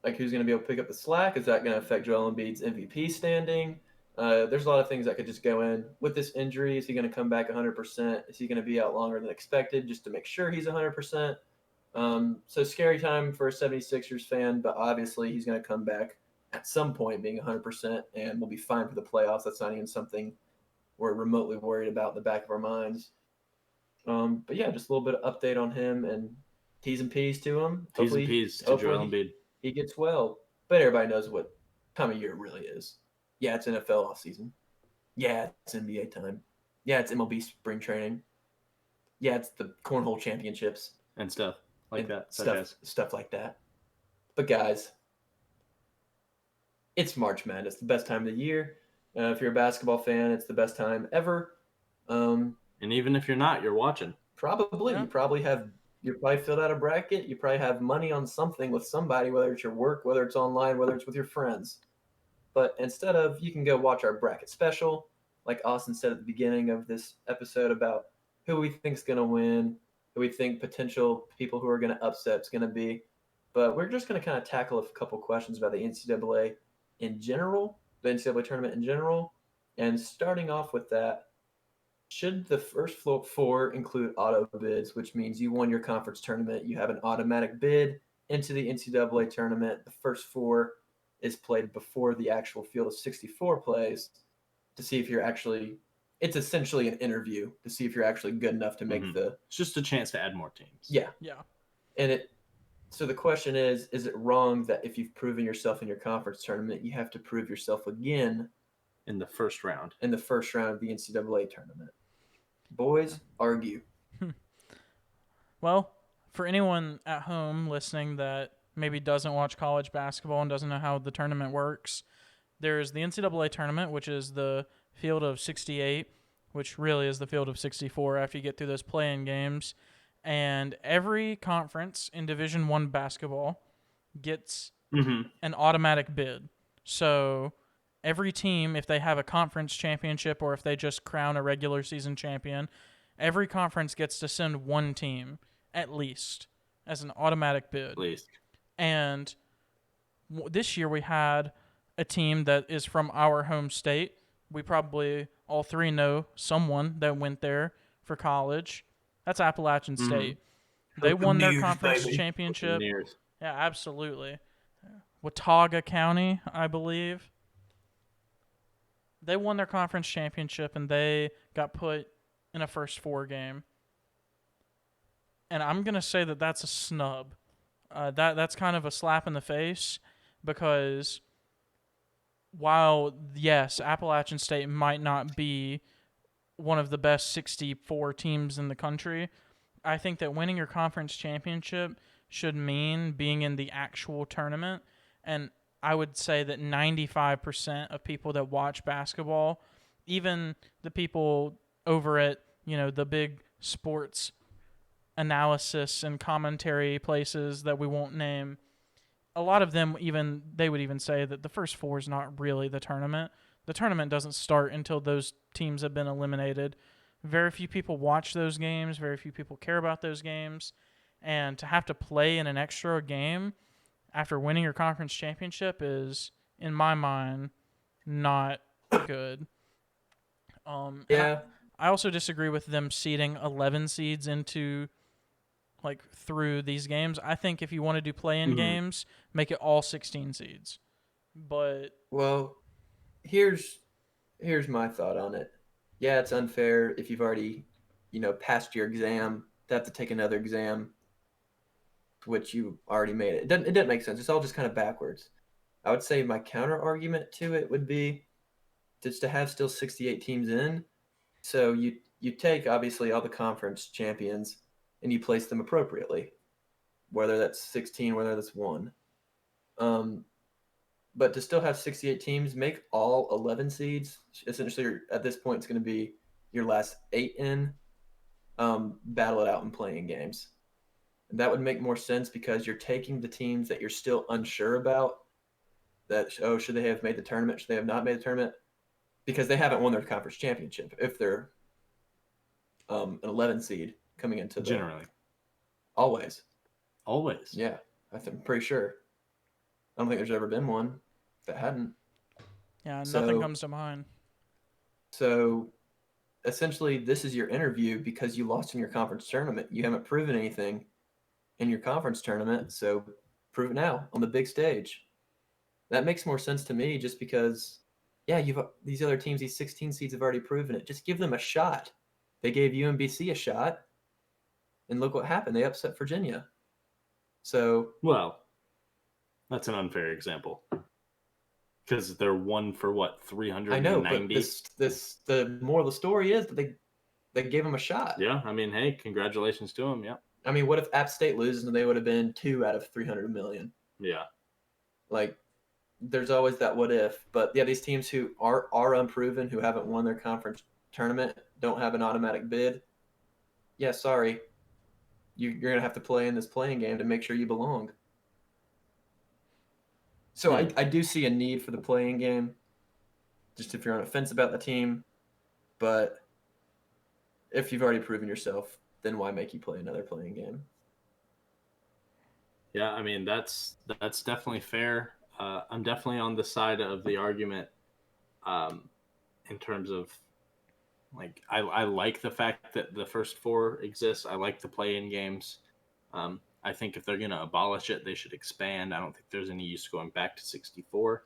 Who's going to be able to pick up the slack? Is that going to affect Joel Embiid's MVP standing? There's a lot of things that could just go in. With this injury, is he going to come back 100%? Is he going to be out longer than expected just to make sure he's 100%? So scary time for a 76ers fan, but obviously he's going to come back at some point being 100% and we'll be fine for the playoffs. That's not even something we're remotely worried about in the back of our minds. But yeah, just a little bit of update on him and T's and P's to him. T's and P's to Joel Embiid. He gets well, but everybody knows what time of year it really is. Yeah, it's NFL off season. Yeah, it's NBA time. Yeah, it's MLB spring training. Yeah, it's the cornhole championships and stuff like that. Stuff like that. But guys, it's March Madness, the best time of the year. If you're a basketball fan, it's the best time ever. And even if you're not, you're watching. Probably. Yeah. You're probably filled out a bracket. You probably have money on something with somebody, whether it's your work, whether it's online, whether it's with your friends. But you can go watch our bracket special, like Austin said at the beginning of this episode about who we think's going to win, who we think potential people who are going to upset is going to be. But we're just going to kind of tackle a couple questions about the NCAA in general, the NCAA tournament in general. And starting off with that, should the first four include auto bids, which means you won your conference tournament, you have an automatic bid into the NCAA tournament. The first four is played before the actual field of 64 plays to see if you're actually – it's essentially an interview to see if you're actually good enough to make the – It's just a chance to add more teams. Yeah. Yeah. And so the question is it wrong that if you've proven yourself in your conference tournament, you have to prove yourself again in the first round? In the first round of the NCAA tournament. Boys, argue. Well, for anyone at home listening that maybe doesn't watch college basketball and doesn't know how the tournament works, there's the NCAA tournament, which is the field of 68, which really is the field of 64 after you get through those play-in games. And every conference in Division I basketball gets an automatic bid. So every team, if they have a conference championship or if they just crown a regular season champion, every conference gets to send one team, at least, as an automatic bid. At least. And this year we had a team that is from our home state. We probably all three know someone that went there for college. That's Appalachian State. They won their conference championship. Yeah, absolutely. Watauga County, I believe. They won their conference championship, and they got put in a first four game. And I'm going to say that that's a snub. That's kind of a slap in the face because while, yes, Appalachian State might not be one of the best 64 teams in the country, I think that winning your conference championship should mean being in the actual tournament. And I would say that 95% of people that watch basketball, even the people over at, the big sports analysis and commentary places that we won't name, a lot of them they would even say that the first four is not really the tournament. The tournament doesn't start until those teams have been eliminated. Very few people watch those games. Very few people care about those games. And to have to play in an extra game after winning your conference championship is, in my mind, not good. Yeah. I also disagree with them seeding 11 seeds into, through these games. I think if you want to do play-in games, make it all 16 seeds. But well, here's my thought on it. yeah, it's unfair if you've already, passed your exam to have to take another exam, which you already made it. It doesn't make sense. It's all just kind of backwards. I would say my counter argument to it would be just to have still 68 teams in. So you take obviously all the conference champions and you place them appropriately, whether that's 16, whether that's one. But to still have 68 teams, make all 11 seeds. Essentially, at this point, it's going to be your last 8 in. Battle it out in playing games. And that would make more sense because you're taking the teams that you're still unsure about. That, oh, should they have made the tournament? Should they have not made the tournament? Because they haven't won their conference championship. If they're an 11 seed coming into the Generally. Always. Yeah, I'm pretty sure. I don't think there's ever been one that hadn't. Yeah, nothing comes to mind. So essentially, this is your interview because you lost in your conference tournament. You haven't proven anything in your conference tournament, so prove it now on the big stage. That makes more sense to me just because, yeah, these other teams, these 16 seeds have already proven it. Just give them a shot. They gave UMBC a shot, and look what happened. They upset Virginia. So, well, that's an unfair example because they're one for what 390. I know, but the moral of the story is that they gave them a shot. Yeah, I mean, hey, congratulations to them. Yeah. I mean, what if App State loses and they would have been 2 out of 300 million? Yeah. Like, there's always that what if. But yeah, these teams who are unproven, who haven't won their conference tournament, don't have an automatic bid. Yeah, sorry. You're going to have to play in this playing game to make sure you belong. So I do see a need for the playing game, just if you're on the fence about the team. But if you've already proven yourself, then why make you play another playing game? Yeah, I mean, that's definitely fair. I'm definitely on the side of the argument in terms of, like, I like the fact that the first 4 exists. I like the play-in games. I think if they're going to abolish it, they should expand. I don't think there's any use going back to 64.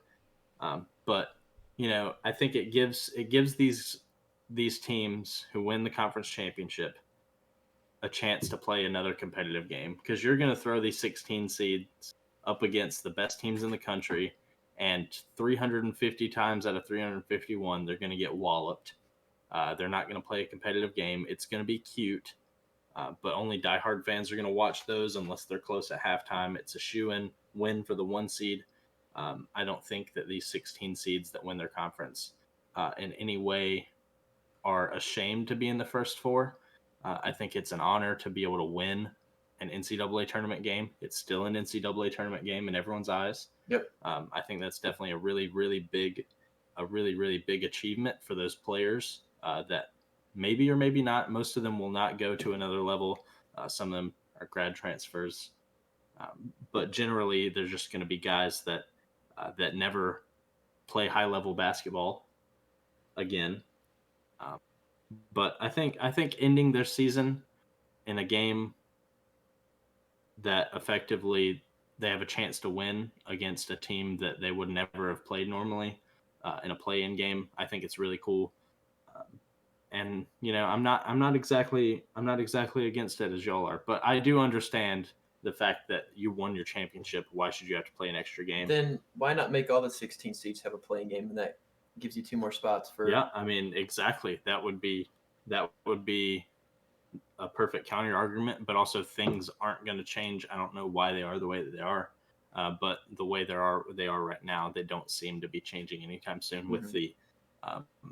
But, I think it gives these teams who win the conference championship a chance to play another competitive game, because you're going to throw these 16 seeds up against the best teams in the country, and 350 times out of 351, they're going to get walloped. They're not going to play a competitive game. It's going to be cute, but only diehard fans are going to watch those unless they're close at halftime. It's a shoe-in win for the 1 seed. I don't think that these 16 seeds that win their conference in any way are ashamed to be in the first 4. I think it's an honor to be able to win an NCAA tournament game. It's still an NCAA tournament game in everyone's eyes. Yep. I think that's definitely a really, really big achievement for those players that maybe or maybe not. Most of them will not go to another level. Some of them are grad transfers. But generally, they're just going to be guys that never play high-level basketball again. But I think ending their season in a game that effectively they have a chance to win against a team that they would never have played normally in a play-in game, I think it's really cool. And I'm not exactly against it as y'all are, but I do understand the fact that you won your championship. Why should you have to play an extra game? Then why not make all the 16 seeds have a playing game, and that gives you 2 more spots for? Yeah, I mean, exactly. That would be a perfect counter argument, but also things aren't going to change. I don't know why they are the way that they are, but the way they are right now, they don't seem to be changing anytime soon. Mm-hmm. With the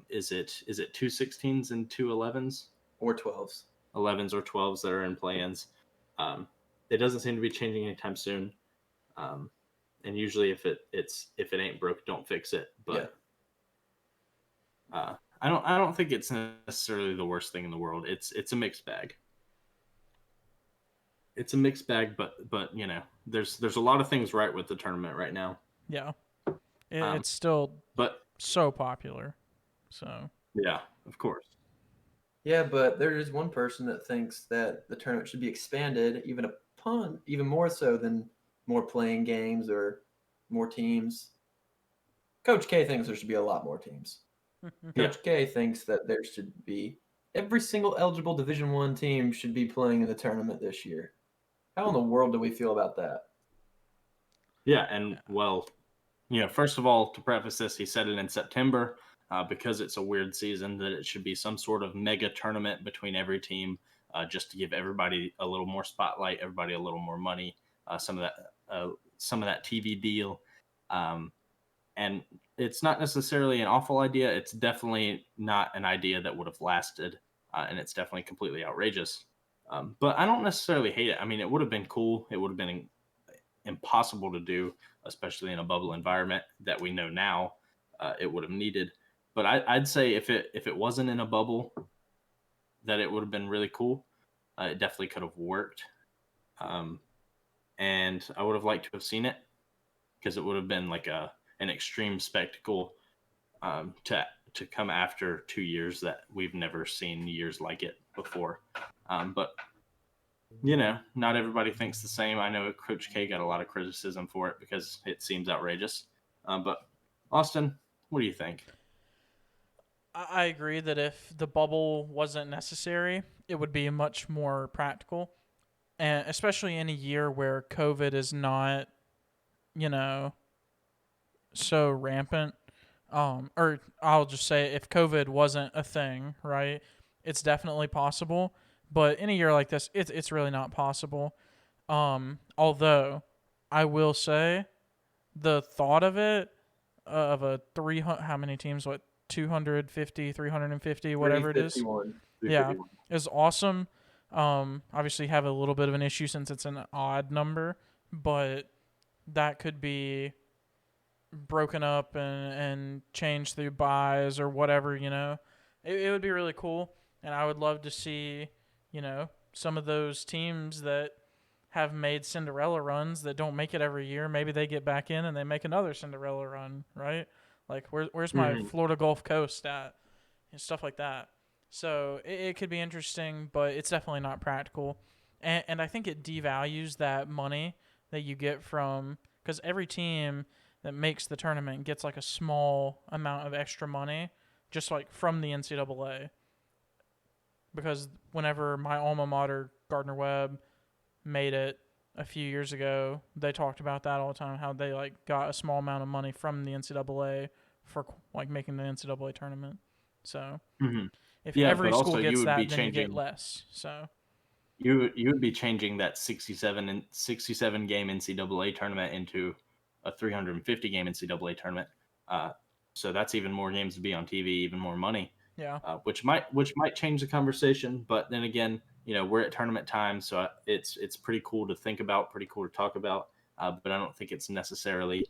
is it 2 16s and 2 11s or 12s, 11s or 12s that are in play-ins? It doesn't seem to be changing anytime soon. And usually, if it ain't broke, don't fix it. But yeah. I don't think it's necessarily the worst thing in the world. It's a mixed bag. It's a mixed bag, but there's a lot of things right with the tournament right now. Yeah, it's still so popular. So yeah, of course. Yeah, but there is one person that thinks that the tournament should be expanded even more so than more playing games or more teams. Coach K thinks there should be a lot more teams. Yeah. Coach K thinks that there should be every single eligible Division One team should be playing in the tournament this year. How in the world do we feel about that? Yeah, and well, first of all, to preface this, he said it in September because it's a weird season that it should be some sort of mega tournament between every team, just to give everybody a little more spotlight, everybody a little more money, some of that TV deal, um, and it's not necessarily an awful idea. It's definitely not an idea that would have lasted, and it's definitely completely outrageous. But I don't necessarily hate it. I mean, it would have been cool. It would have been impossible to do, especially in a bubble environment that we know now it would have needed. But I'd say if it wasn't in a bubble, that it would have been really cool. It definitely could have worked, um, and I would have liked to have seen it because it would have been like an extreme spectacle to come after 2 years that we've never seen years like it before. But not everybody thinks the same. I know Coach K got a lot of criticism for it because it seems outrageous. But Austin, what do you think? I agree that if the bubble wasn't necessary, it would be much more practical, and especially in a year where COVID is not, you know, so rampant. Or I'll just say if COVID wasn't a thing, right? It's definitely possible, but in a year like this, it's really not possible. Although I will say the thought of it of a 300 how many teams, what, 250, 350, whatever it is, 351. yeah, is awesome. Obviously have a little bit of an issue since it's an odd number, but that could be broken up and changed through buys or whatever, it would be really cool. And I would love to see, some of those teams that have made Cinderella runs that don't make it every year. Maybe they get back in and they make another Cinderella run, right? Like, where's my Florida Gulf Coast at? And stuff like that. So it could be interesting, but it's definitely not practical. And I think it devalues that money that you get from, because every team that makes the tournament gets like a small amount of extra money just like from the NCAA. Because whenever my alma mater, Gardner Webb, made it a few years ago, they talked about that all the time, how they like got a small amount of money from the NCAA for like making the NCAA tournament. So if Yeah, every but also school you gets would be that, then you get changing. less. So You would be changing that 67 game NCAA tournament into a 350 game NCAA tournament. Uh, so that's even more games to be on TV, even more money. yeah, Which might change the conversation. But then again, we're at tournament time, so it's pretty cool to think about, pretty cool to talk about. But I don't think it's necessarily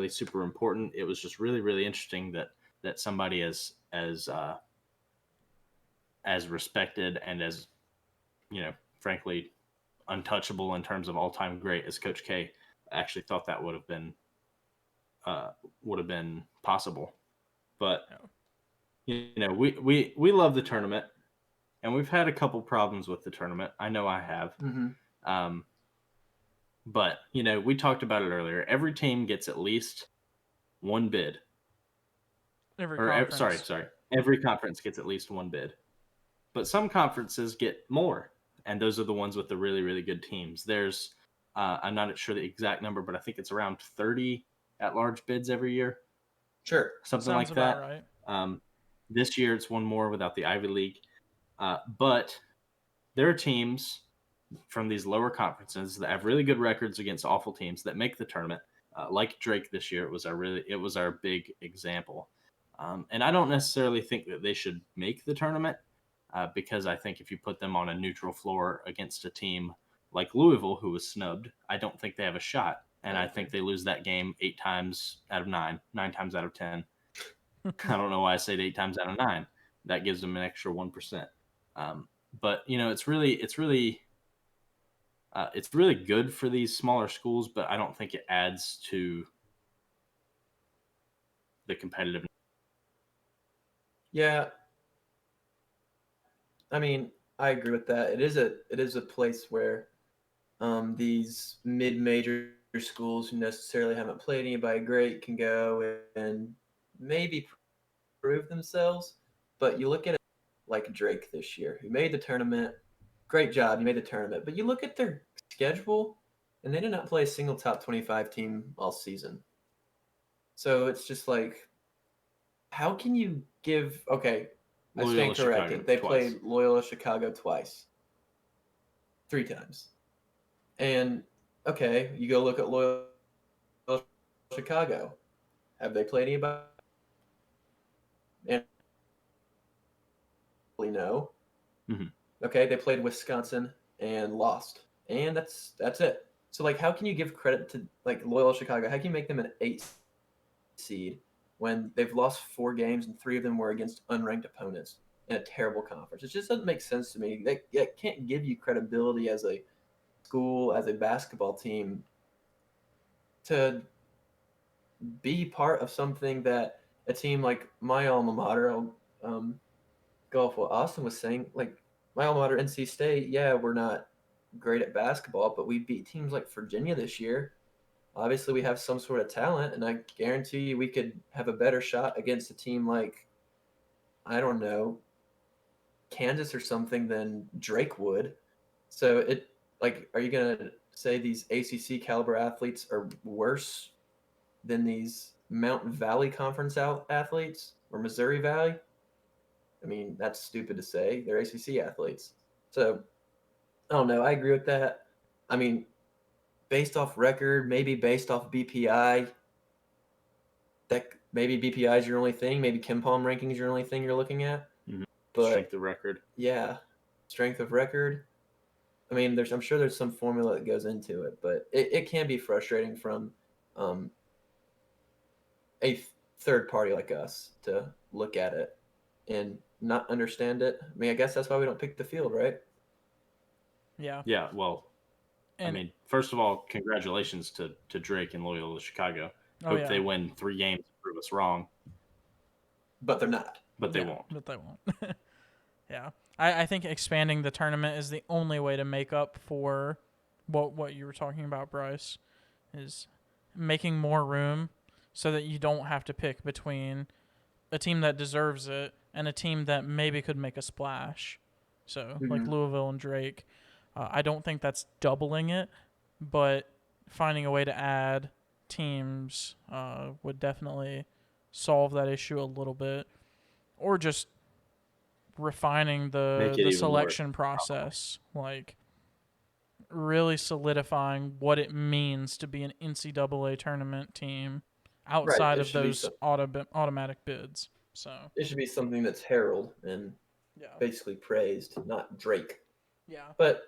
super important. It was just really really interesting that somebody as respected and as frankly untouchable in terms of all-time great as Coach K actually thought that would have been possible. But we love the tournament, and we've had a couple problems with the tournament. I know I have. Um, but we talked about it earlier. Every team gets at least one bid. every Sorry, conference. every conference gets at least one bid. But some conferences get more, and those are the ones with the really really good teams. There's I'm not sure the exact number, but I think it's around 30 at-large bids every year, Sure. something Sounds like about that. right. This year it's one more without the Ivy League, but there are teams from these lower conferences that have really good records against awful teams that make the tournament. Like Drake this year, it was our big example. And I don't necessarily think that they should make the tournament because I think if you put them on a neutral floor against a team like Louisville, who was snubbed, I don't think they have a shot. And I think they lose that game 8 times out of 9, 9 times out of 10. I don't know why I said 8 times out of 9. That gives them an extra 1%. But it's really good for these smaller schools, but I don't think it adds to the competitive. Yeah. I mean, I agree with that. It is a place where these mid-major schools who necessarily haven't played anybody great can go and maybe prove themselves. But you look at it like Drake this year, who made the tournament. Great job, you made the tournament. But you look at their schedule, and they did not play a single top 25 team all season. So it's just like, how can you give? Okay, I Loyola stand corrected. Chicago They twice. played Loyola Chicago twice, 3 times, and okay, you go look at Loyola Chicago. Have they played anybody? And no. Mhm. Okay, they played Wisconsin and lost, and that's it. So like, how can you give credit to like Loyola Chicago? How can you make them an 8 seed when they've lost 4 games and 3 of them were against unranked opponents in a terrible conference? It just doesn't make sense to me. They can't give you credibility as a school, as a basketball team, to be part of something that a team like my alma mater, go off what Austin was saying, like my alma mater, NC State, yeah, we're not great at basketball, but we beat teams like Virginia this year. Obviously, we have some sort of talent, and I guarantee you we could have a better shot against a team like, I don't know, Kansas or something than Drake would. So it, like, are you gonna say these ACC caliber athletes are worse than these Mountain Valley Conference athletes or Missouri Valley? I mean, that's stupid to say. They're ACC athletes. So I don't know. I agree with that. I mean, based off record, maybe based off BPI, that maybe BPI is your only thing. Maybe Kim Palm ranking is your only thing you're looking at. Mhm. But Strength of record. yeah, strength of record. I mean, I'm sure there's some formula that goes into it, but it can be frustrating from a third party like us to look at it and not understand it. I mean, I guess that's why we don't pick the field, right? Yeah. Yeah, well, And I mean, first of all, congratulations to Drake and Loyola Chicago. Hope they win 3 games to prove us wrong, But they're not. but they won't. But they won't. Yeah. I think expanding the tournament is the only way to make up for what you were talking about, Bryce, is making more room so that you don't have to pick between a team that deserves it and a team that maybe could make a splash. So, like Louisville and Drake. I don't think that's doubling it, but finding a way to add teams would definitely solve that issue a little bit, or just refining Make the it even more selection process, like really solidifying what it means to be an NCAA tournament team outside of those automatic bids. So it should be something that's heralded and yeah, basically praised, not Drake. yeah. But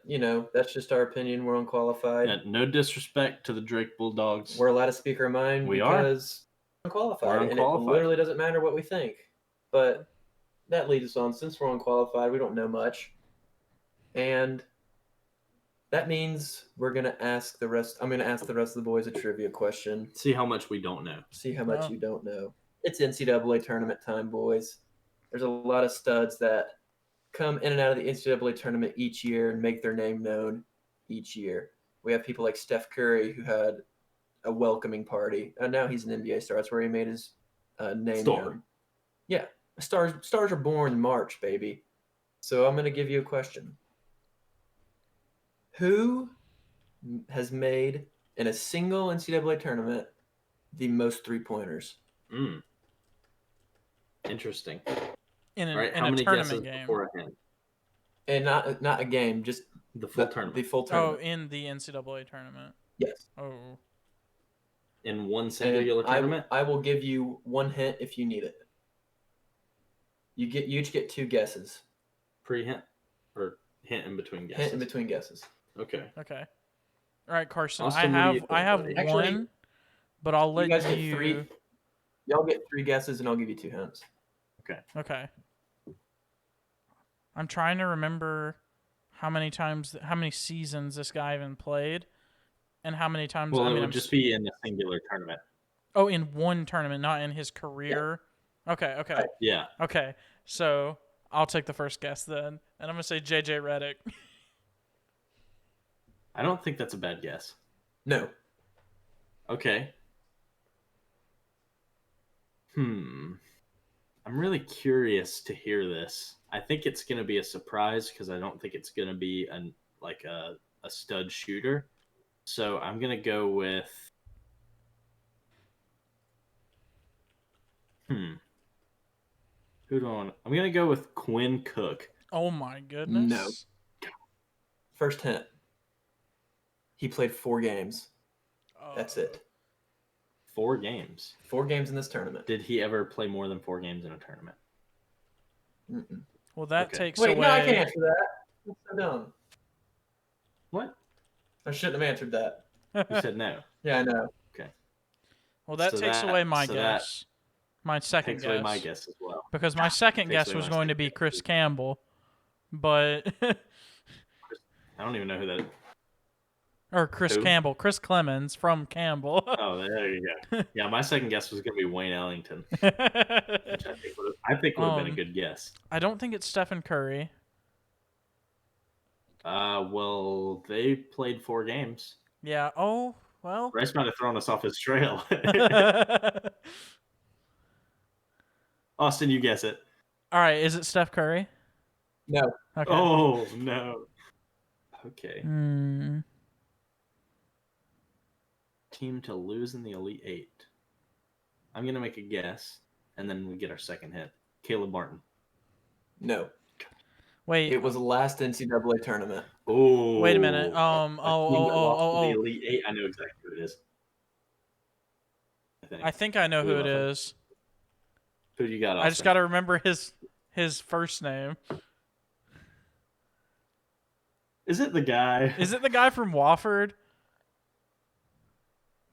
that's just our opinion. We're unqualified. Yeah, no disrespect to the Drake Bulldogs. We're allowed to speak our mind because we're unqualified, and it literally doesn't matter what we think. But that leads us on. Since we're unqualified, we don't know much, and that means we're gonna ask the rest. I'm gonna ask the rest of the boys a trivia question. See how much we don't know. See how much you don't know. It's NCAA tournament time, boys. There's a lot of studs that come in and out of the NCAA tournament each year and make their name known each year. We have people like Steph Curry, who had a welcoming party, and now he's an NBA star. That's where he made his name known. Yeah, stars are born in March, baby. So I'm going to give you a question. Who has made in a single NCAA tournament the most 3-pointers? Interesting. In how a many tournament guesses game. beforehand? And not a game, just the full tournament. The full tournament. Oh, in the NCAA tournament. Yes. Oh. In one singular tournament? I will give you one hint if you need it. You each get 2 guesses. Pre-hint or hint in between guesses? Hint in between guesses. Okay. All right, Carson. Austin, I have buddy? one, Actually, but I'll let you guys get 3. Y'all get 3 guesses, and I'll give you 2 hints. Okay. I'm trying to remember how many seasons this guy even played, and how many times. Well, it would just be in a singular tournament. Oh, in one tournament, not in his career. Yeah. Okay. Right. Yeah. Okay. So I'll take the first guess then, and I'm gonna say JJ Redick. I don't think that's a bad guess. No. Okay. I'm really curious to hear this. I think it's going to be a surprise because I don't think it's going to be a stud shooter. So I'm going to go with who do I want? I'm going to go with Quinn Cook. Oh my goodness. No. First hint. He played 4 games. That's it. 4 games. 4 games in this tournament. Did he ever play more than 4 games in a tournament? Mm-mm. Well, that Okay. takes Wait, away. no, I can't answer that. That's so dumb. What? I shouldn't have answered that. You said no. Yeah, I know. Well, that So takes that- away my so that guess. My second Takes guess. away my guess as well. Because my second Takes guess away was my going to second be guess, Chris too. Campbell, but I don't even know who that is. or Chris Who? Campbell, Chris Clemens from Campbell. Oh, there you go. Yeah, my second guess was going to be Wayne Ellington, which I think would have been a good guess. I don't think it's Stephen Curry. Well, they played 4 games. Yeah. Oh well. Bryce might have thrown us off his trail. Austin, you guess it. All right. Is it Steph Curry? No. Okay. Oh no. Okay. Team to lose in the Elite 8. I'm gonna make a guess, and then we get our second hit. Caleb Martin. No. Wait. It was the last NCAA tournament. Oh. Wait a minute. A team that lost to the Elite 8. I know exactly who it is. I think I know who it is. Who do you got? Austin? I just got to remember his first name. Is it the guy? Is it the guy from Wofford?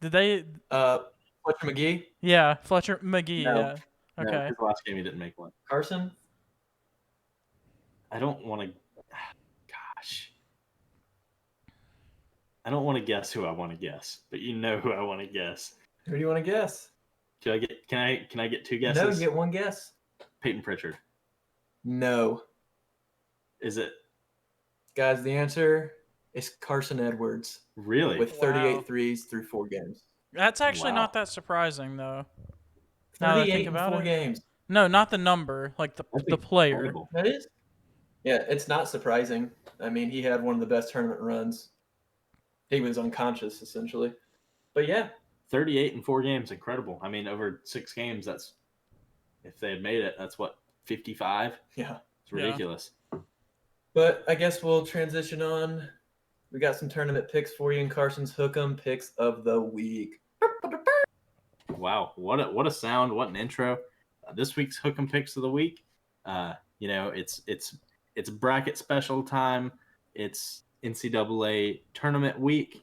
Did they? Fletcher McGee? Yeah, Fletcher McGee. No. Yeah. No, Okay. his last game he didn't make one. Carson? I don't want to. Gosh. I don't want to guess who I want to guess, but you know who I want to guess. Who do you want to guess? Can I get 2 guesses? No, you get 1 guess. Peyton Pritchard. No. Is it Guys, the answer is Carson Edwards really? with 38 Wow. threes through 4 games. That's actually Wow. not that surprising though. Now that I 38 think in about 4 it. games. No, not the number, like the player. Incredible. That is? Yeah, it's not surprising. I mean, he had one of the best tournament runs. He was unconscious, essentially. But yeah. 38 in 4 games, incredible. I mean, over 6 games, that's if they had made it, that's what 55. Yeah. It's ridiculous. But I guess we'll transition on. We got some tournament picks for you in Carson's Hook'em picks of the week. Wow, what a sound! What an intro! This week's Hook'em picks of the week. It's bracket special time. It's NCAA tournament week.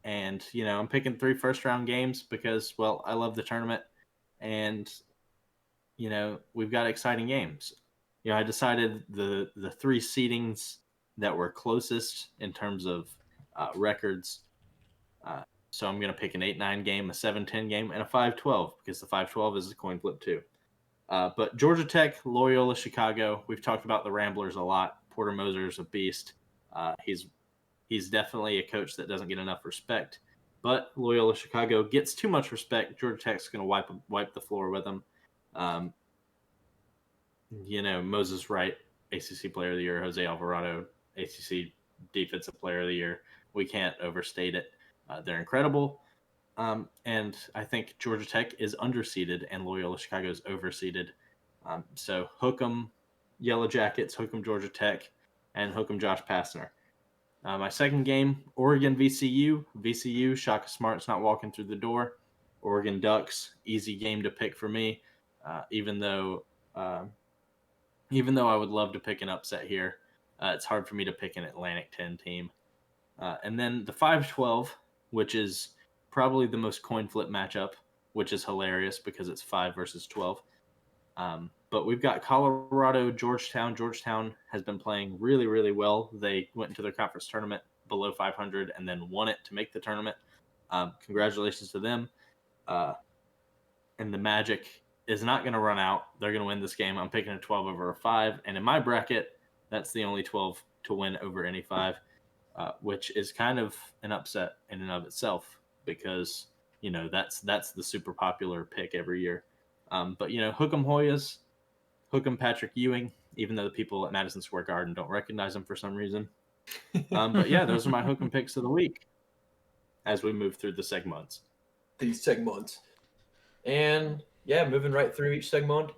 And, I'm picking 3 first-round games because, well, I love the tournament. And, we've got exciting games. I decided the 3 seedings that were closest in terms of records. So I'm going to pick an 8-9 game, a 7-10 game, and a 5-12 because the 5-12 is a coin flip too. But Georgia Tech, Loyola, Chicago, we've talked about the Ramblers a lot. Porter Moser's a beast. He's definitely a coach that doesn't get enough respect. But Loyola Chicago gets too much respect. Georgia Tech's going to wipe the floor with them. Moses Wright, ACC Player of the Year. Jose Alvarado, ACC Defensive Player of the Year. We can't overstate it. They're incredible. And I think Georgia Tech is underseeded and Loyola Chicago is overseeded. So hook 'em Yellow Jackets, hook 'em Georgia Tech, and hook 'em Josh Pastner. My second game, Oregon VCU. VCU, Shaka Smart's not walking through the door. Oregon Ducks, easy game to pick for me. Even though I would love to pick an upset here, it's hard for me to pick an Atlantic 10 team. And then the 5-12, which is probably the most coin flip matchup, which is hilarious because it's 5 versus 12. But we've got Colorado, Georgetown. Georgetown has been playing really, really well. They went into their conference tournament below 500 and then won it to make the tournament. Congratulations to them. And the Magic is not going to run out. They're going to win this game. I'm picking a 12 over a 5. And in my bracket, that's the only 12 to win over any 5, which is kind of an upset in and of itself because, that's the super popular pick every year. But Hook'em Hoyas, Hook'em Patrick Ewing, even though the people at Madison Square Garden don't recognize him for some reason. But yeah, those are my Hook'em picks of the week as we move through the segments. These segments. And yeah, moving right through each segment,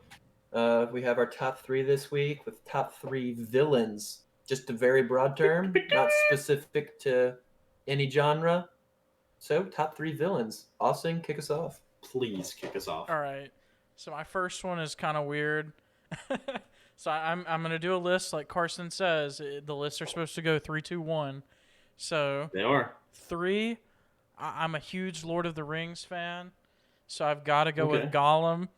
we have our top 3 this week with top 3 villains. Just a very broad term, not specific to any genre. So, top 3 villains. Austin, kick us off. Please kick us off. All right. So my first one is kind of weird. So I'm gonna do a list like Carson says. The lists are supposed to go 3, 2, 1. So They are 3. I'm a huge Lord of the Rings fan, so I've got to go Okay. with Gollum.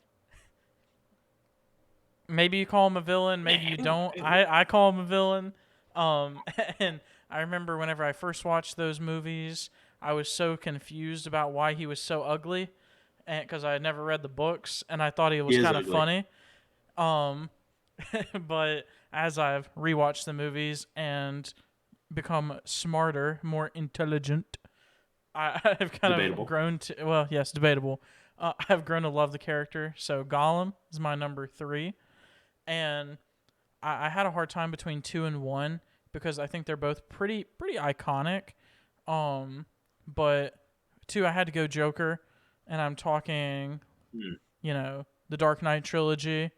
Maybe you call him a villain, maybe you don't. I call him a villain. And I remember whenever I first watched those movies, I was so confused about why he was so ugly, and because I had never read the books, and I thought he was kind of funny. But as I've rewatched the movies and become smarter, more intelligent, I've kind Debatable. of grown to, well, yes, debatable. I've grown to love the character. So Gollum is my number 3. And I had a hard time between 2 and 1 because I think they're both pretty iconic. But 2, I had to go Joker, and I'm talking, the Dark Knight trilogy.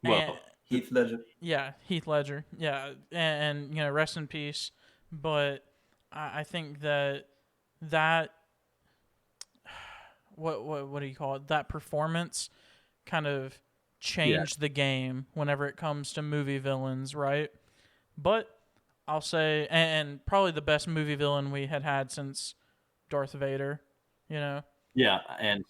Well, Heath Ledger. Yeah, Heath Ledger. Yeah, and rest in peace. But I think that what do you call it? That performance kind of changed the game whenever it comes to movie villains, right? But I'll say, and probably the best movie villain we had since Darth Vader, Yeah, and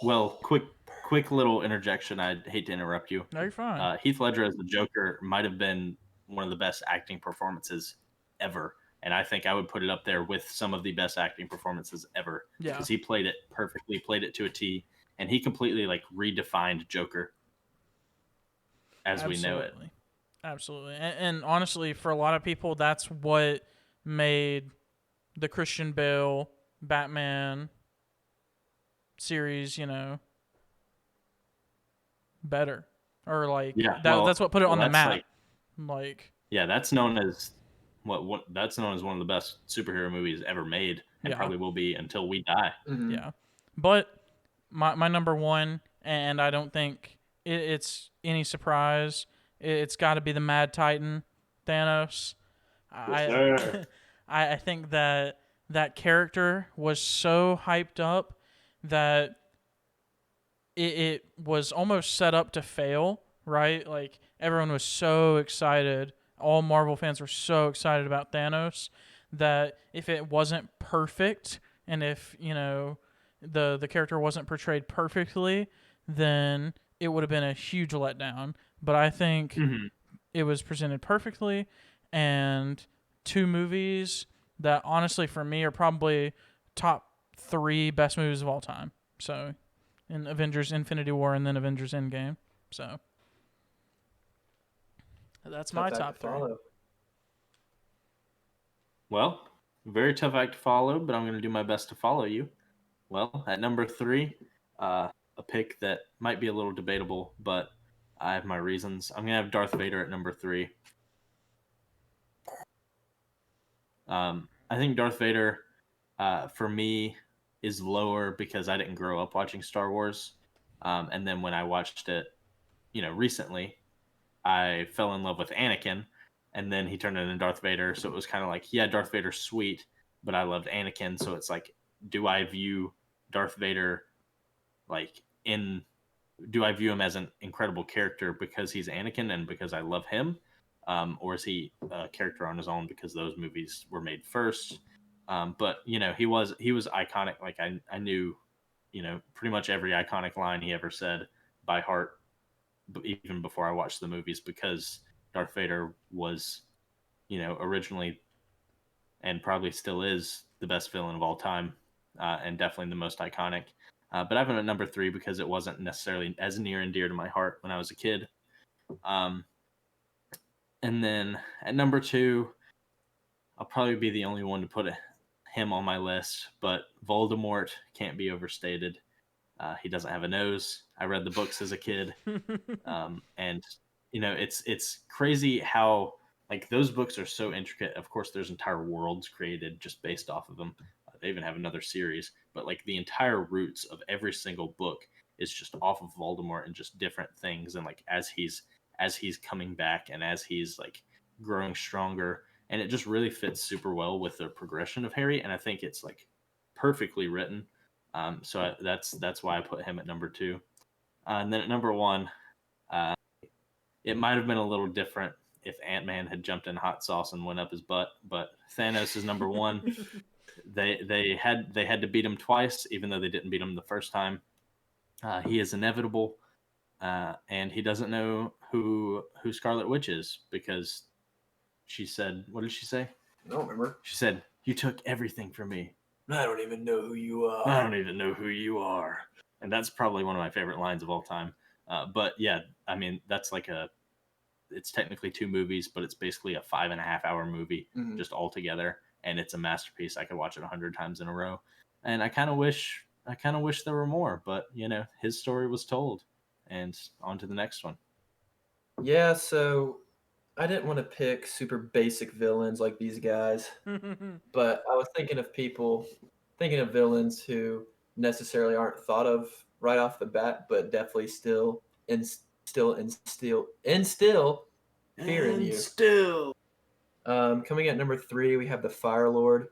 well, quick little interjection. I'd hate to interrupt you. No, you're fine. Heath Ledger as the Joker might have been one of the best acting performances ever, and I think I would put it up there with some of the best acting performances ever. Yeah, because he played it perfectly, played it to a T, and he completely redefined Joker as we know it. Absolutely. And honestly, for a lot of people, that's what made the Christian Bale Batman series, better. Or that's what put it on the map. That's known as that's known as one of the best superhero movies ever made, and probably will be until we die. Mm-hmm. Yeah. But my number 1, and I don't think it's any surprise, it's got to be the Mad Titan, Thanos. I think that character was so hyped up that it was almost set up to fail, right? Like, everyone was so excited. All Marvel fans were so excited about Thanos that if it wasn't perfect and if, the character wasn't portrayed perfectly, then it would have been a huge letdown. But I think it was presented perfectly, and 2 movies that honestly for me are probably top 3 best movies of all time. So, in Avengers Infinity War and then Avengers Endgame. So, that's my top 3. Well, very tough act to follow, but I'm going to do my best to follow you. Well, at number 3, a pick that might be a little debatable, but I have my reasons. I'm going to have Darth Vader at number 3. I think Darth Vader, for me, is lower because I didn't grow up watching Star Wars. And then when I watched it, recently, I fell in love with Anakin, and then he turned into Darth Vader. So it was kind of like, yeah, Darth Vader's sweet, but I loved Anakin. So it's like, do I view Darth Vader do I view him as an incredible character because he's Anakin and because I love him? Or is he a character on his own because those movies were made first? But he was iconic. Like I knew, pretty much every iconic line he ever said by heart, even before I watched the movies, because Darth Vader was, originally and probably still is the best villain of all time, and definitely the most iconic. But I have him at number 3 because it wasn't necessarily as near and dear to my heart when I was a kid. And then at number 2, I'll probably be the only one to put him on my list, but Voldemort can't be overstated. He doesn't have a nose. I read the books as a kid, and it's crazy how like those books are so intricate. Of course, there's entire worlds created just based off of them. They even have another series, but like the entire roots of every single book is just off of Voldemort and just different things. And like as he's coming back and as he's like growing stronger, and it just really fits super well with the progression of Harry. And I think it's like perfectly written. That's why I put him at number 2. And then at number 1, uh, it might have been a little different if Ant-Man had jumped in hot sauce and went up his butt, but Thanos is number 1. They had to beat him twice, even though they didn't beat him the first time. He is inevitable, and he doesn't know who Scarlet Witch is because she said, what did she say? I don't remember. She said, "You took everything from me. I don't even know who you are. I don't even know who you are." And that's probably one of my favorite lines of all time. But yeah, I mean, that's like it's technically 2 movies, but it's basically a 5.5-hour movie just all together. And it's a masterpiece. I could watch it 100 times in a row. And I kind of wish there were more, but his story was told, and on to the next one. Yeah, so I didn't want to pick super basic villains like these guys, but I was thinking of villains who necessarily aren't thought of right off the bat, but definitely still instill fear in you. Coming at number 3, we have the Fire Lord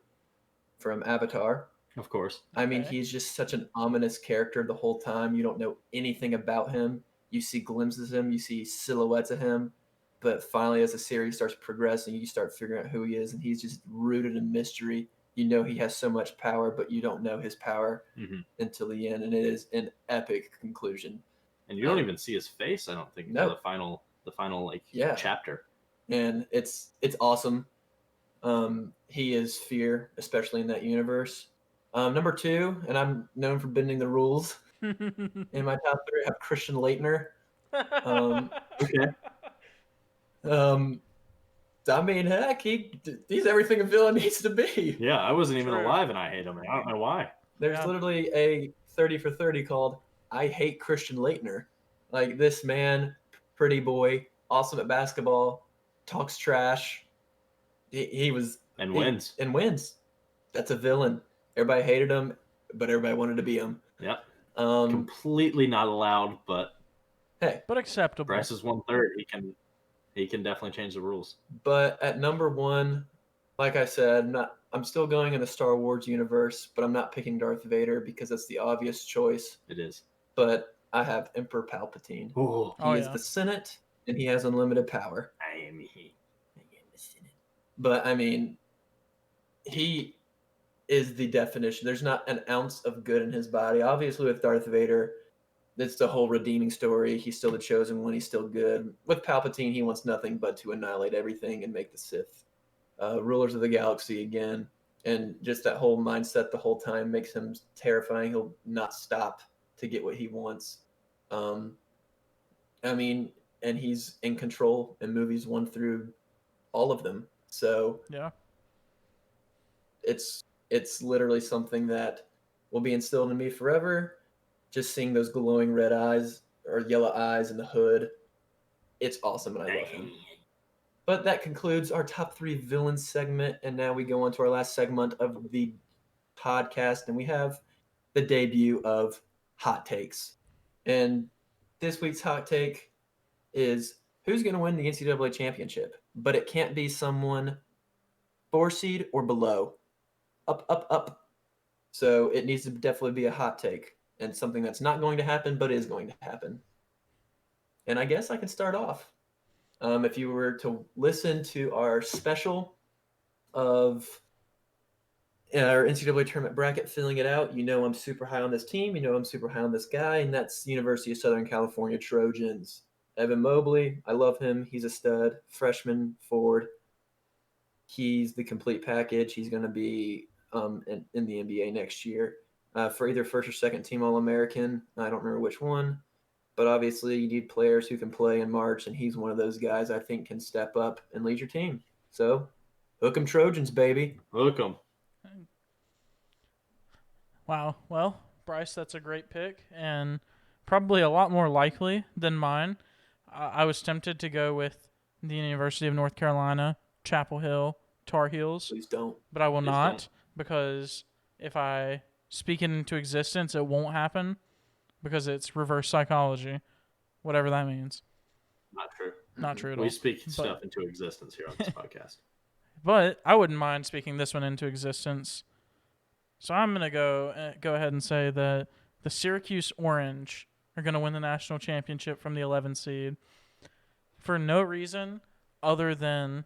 from Avatar. Of course. I mean, he's just such an ominous character the whole time. You don't know anything about him. You see glimpses of him, you see silhouettes of him, but finally, as the series starts progressing, you start figuring out who he is, and he's just rooted in mystery. You know he has so much power, but you don't know his power until the end, and it is an epic conclusion. And you don't even see his face, I don't think, until the final chapter. And it's awesome. He is fear, especially in that universe. Number 2, and I'm known for bending the rules. In my top 3, I have Christian Lightner. Okay. I mean, heck, he's everything a villain needs to be. Yeah, I wasn't even alive, and I hate him. I don't know why. There's literally a 30 for 30 called "I Hate Christian Lightner." Like, this man, pretty boy, awesome at basketball, talks trash. He wins. That's a villain. Everybody hated him, but everybody wanted to be him. Yep. Completely not allowed, but hey, but acceptable. Bryce is 1/3. He can definitely change the rules. But at number 1, like I said, I'm still going in the Star Wars universe, but I'm not picking Darth Vader because that's the obvious choice. It is. But I have Emperor Palpatine. He is the Senate, and he has unlimited power. I am the Senate. But I mean, he is the definition. There's not an ounce of good in his body. Obviously, with Darth Vader, it's the whole redeeming story. He's still the chosen one. He's still good. With Palpatine, he wants nothing but to annihilate everything and make the Sith rulers of the galaxy again. And just that whole mindset the whole time makes him terrifying. He'll not stop to get what he wants. I mean, and he's in control in movies 1 through all of them. So yeah, it's literally something that will be instilled in me forever. Just seeing those glowing red eyes or yellow eyes in the hood, it's awesome, and I love him. But that concludes our top 3 villains segment, and now we go on to our last segment of the podcast, and we have the debut of Hot Takes. And this week's hot take is who's going to win the NCAA championship, but it can't be someone 4 seed or below. Up. So it needs to definitely be a hot take and something that's not going to happen, but is going to happen. And I guess I can start off. If you were to listen to our special of our NCAA tournament bracket, filling it out, you know I'm super high on this team. You know I'm super high on this guy, and that's University of Southern California Trojans. Evan Mobley, I love him. He's a stud. Freshman forward. He's the complete package. He's going to be in the NBA next year for either first or second team All-American. I don't remember which one. But obviously you need players who can play in March, and he's one of those guys I think can step up and lead your team. So hook 'em Trojans, baby. Hook 'em. Wow. Well, Bryce, that's a great pick and probably a lot more likely than mine. I was tempted to go with the University of North Carolina, Chapel Hill, Tar Heels, Please don't. but I will Please not don't. because if I speak it into existence, it won't happen because it's reverse psychology, whatever that means. Not true. Not true at all. We speak But- stuff into existence here on this podcast. But I wouldn't mind speaking this one into existence. So I'm going to go ahead and say that the Syracuse Orange are going to win the national championship from the 11 seed for no reason other than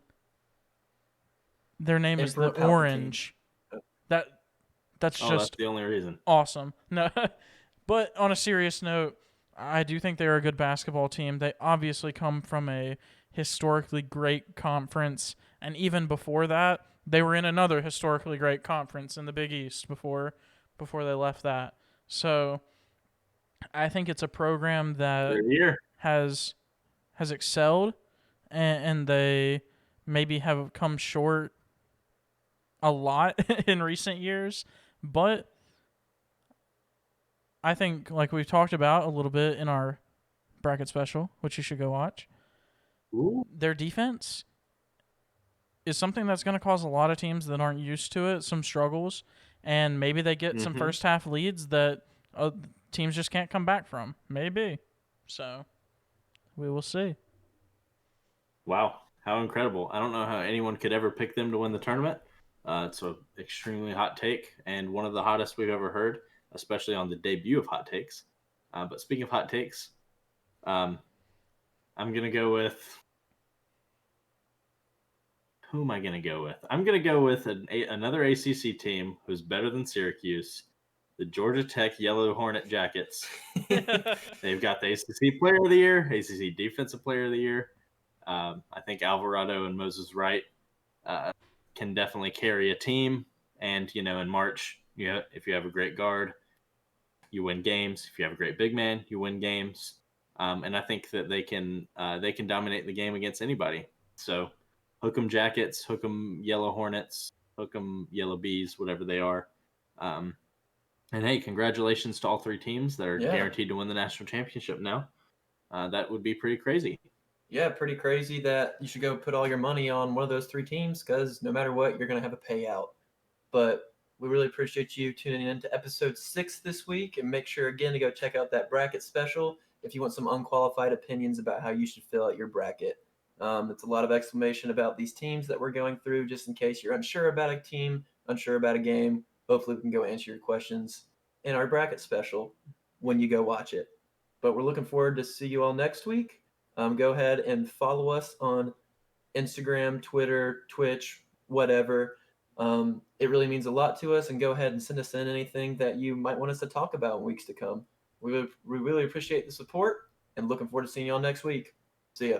their name is Emperor the Palpatine. Orange. That's That's just the only reason. awesome. No, but on a serious note, I do think they're a good basketball team. They obviously come from a historically great conference, and even before that, they were in another historically great conference in the Big East before they left that. So I think it's a program that Third year. has excelled, and they maybe have come short a lot in recent years, but I think, like we've talked about a little bit in our bracket special, which you should go watch, Ooh. their defense is something that's going to cause a lot of teams that aren't used to it some struggles, and maybe they get some first half leads that teams just can't come back from. Maybe. So we will see. Wow, how incredible. I don't know how anyone could ever pick them to win the tournament. It's an extremely hot take and one of the hottest we've ever heard, especially on the debut of Hot Takes. But speaking of hot takes, I'm going to go with... Who am I going to go with? I'm going to go with another ACC team who's better than Syracuse, the Georgia Tech Yellow Hornet Jackets. They've got the ACC Player of the Year, ACC Defensive Player of the Year. I think Alvarado and Moses Wright can definitely carry a team. And, in March, if you have a great guard, you win games. If you have a great big man, you win games. And I think that they can dominate the game against anybody. So hook 'em Jackets, hook 'em Yellow Hornets, hook 'em Yellow Bees, whatever they are. And hey, congratulations to all three teams that are guaranteed to win the national championship now. That would be pretty crazy. Yeah, pretty crazy that you should go put all your money on one of those three teams because no matter what, you're going to have a payout. But we really appreciate you tuning in to episode 6 this week, and make sure again to go check out that bracket special if you want some unqualified opinions about how you should fill out your bracket. It's a lot of explanation about these teams that we're going through just in case you're unsure about a team, unsure about a game. Hopefully we can go answer your questions in our bracket special when you go watch it. But we're looking forward to see you all next week. Go ahead and follow us on Instagram, Twitter, Twitch, whatever. It really means a lot to us, and go ahead and send us in anything that you might want us to talk about in weeks to come. We really appreciate the support, and looking forward to seeing you all next week. See ya.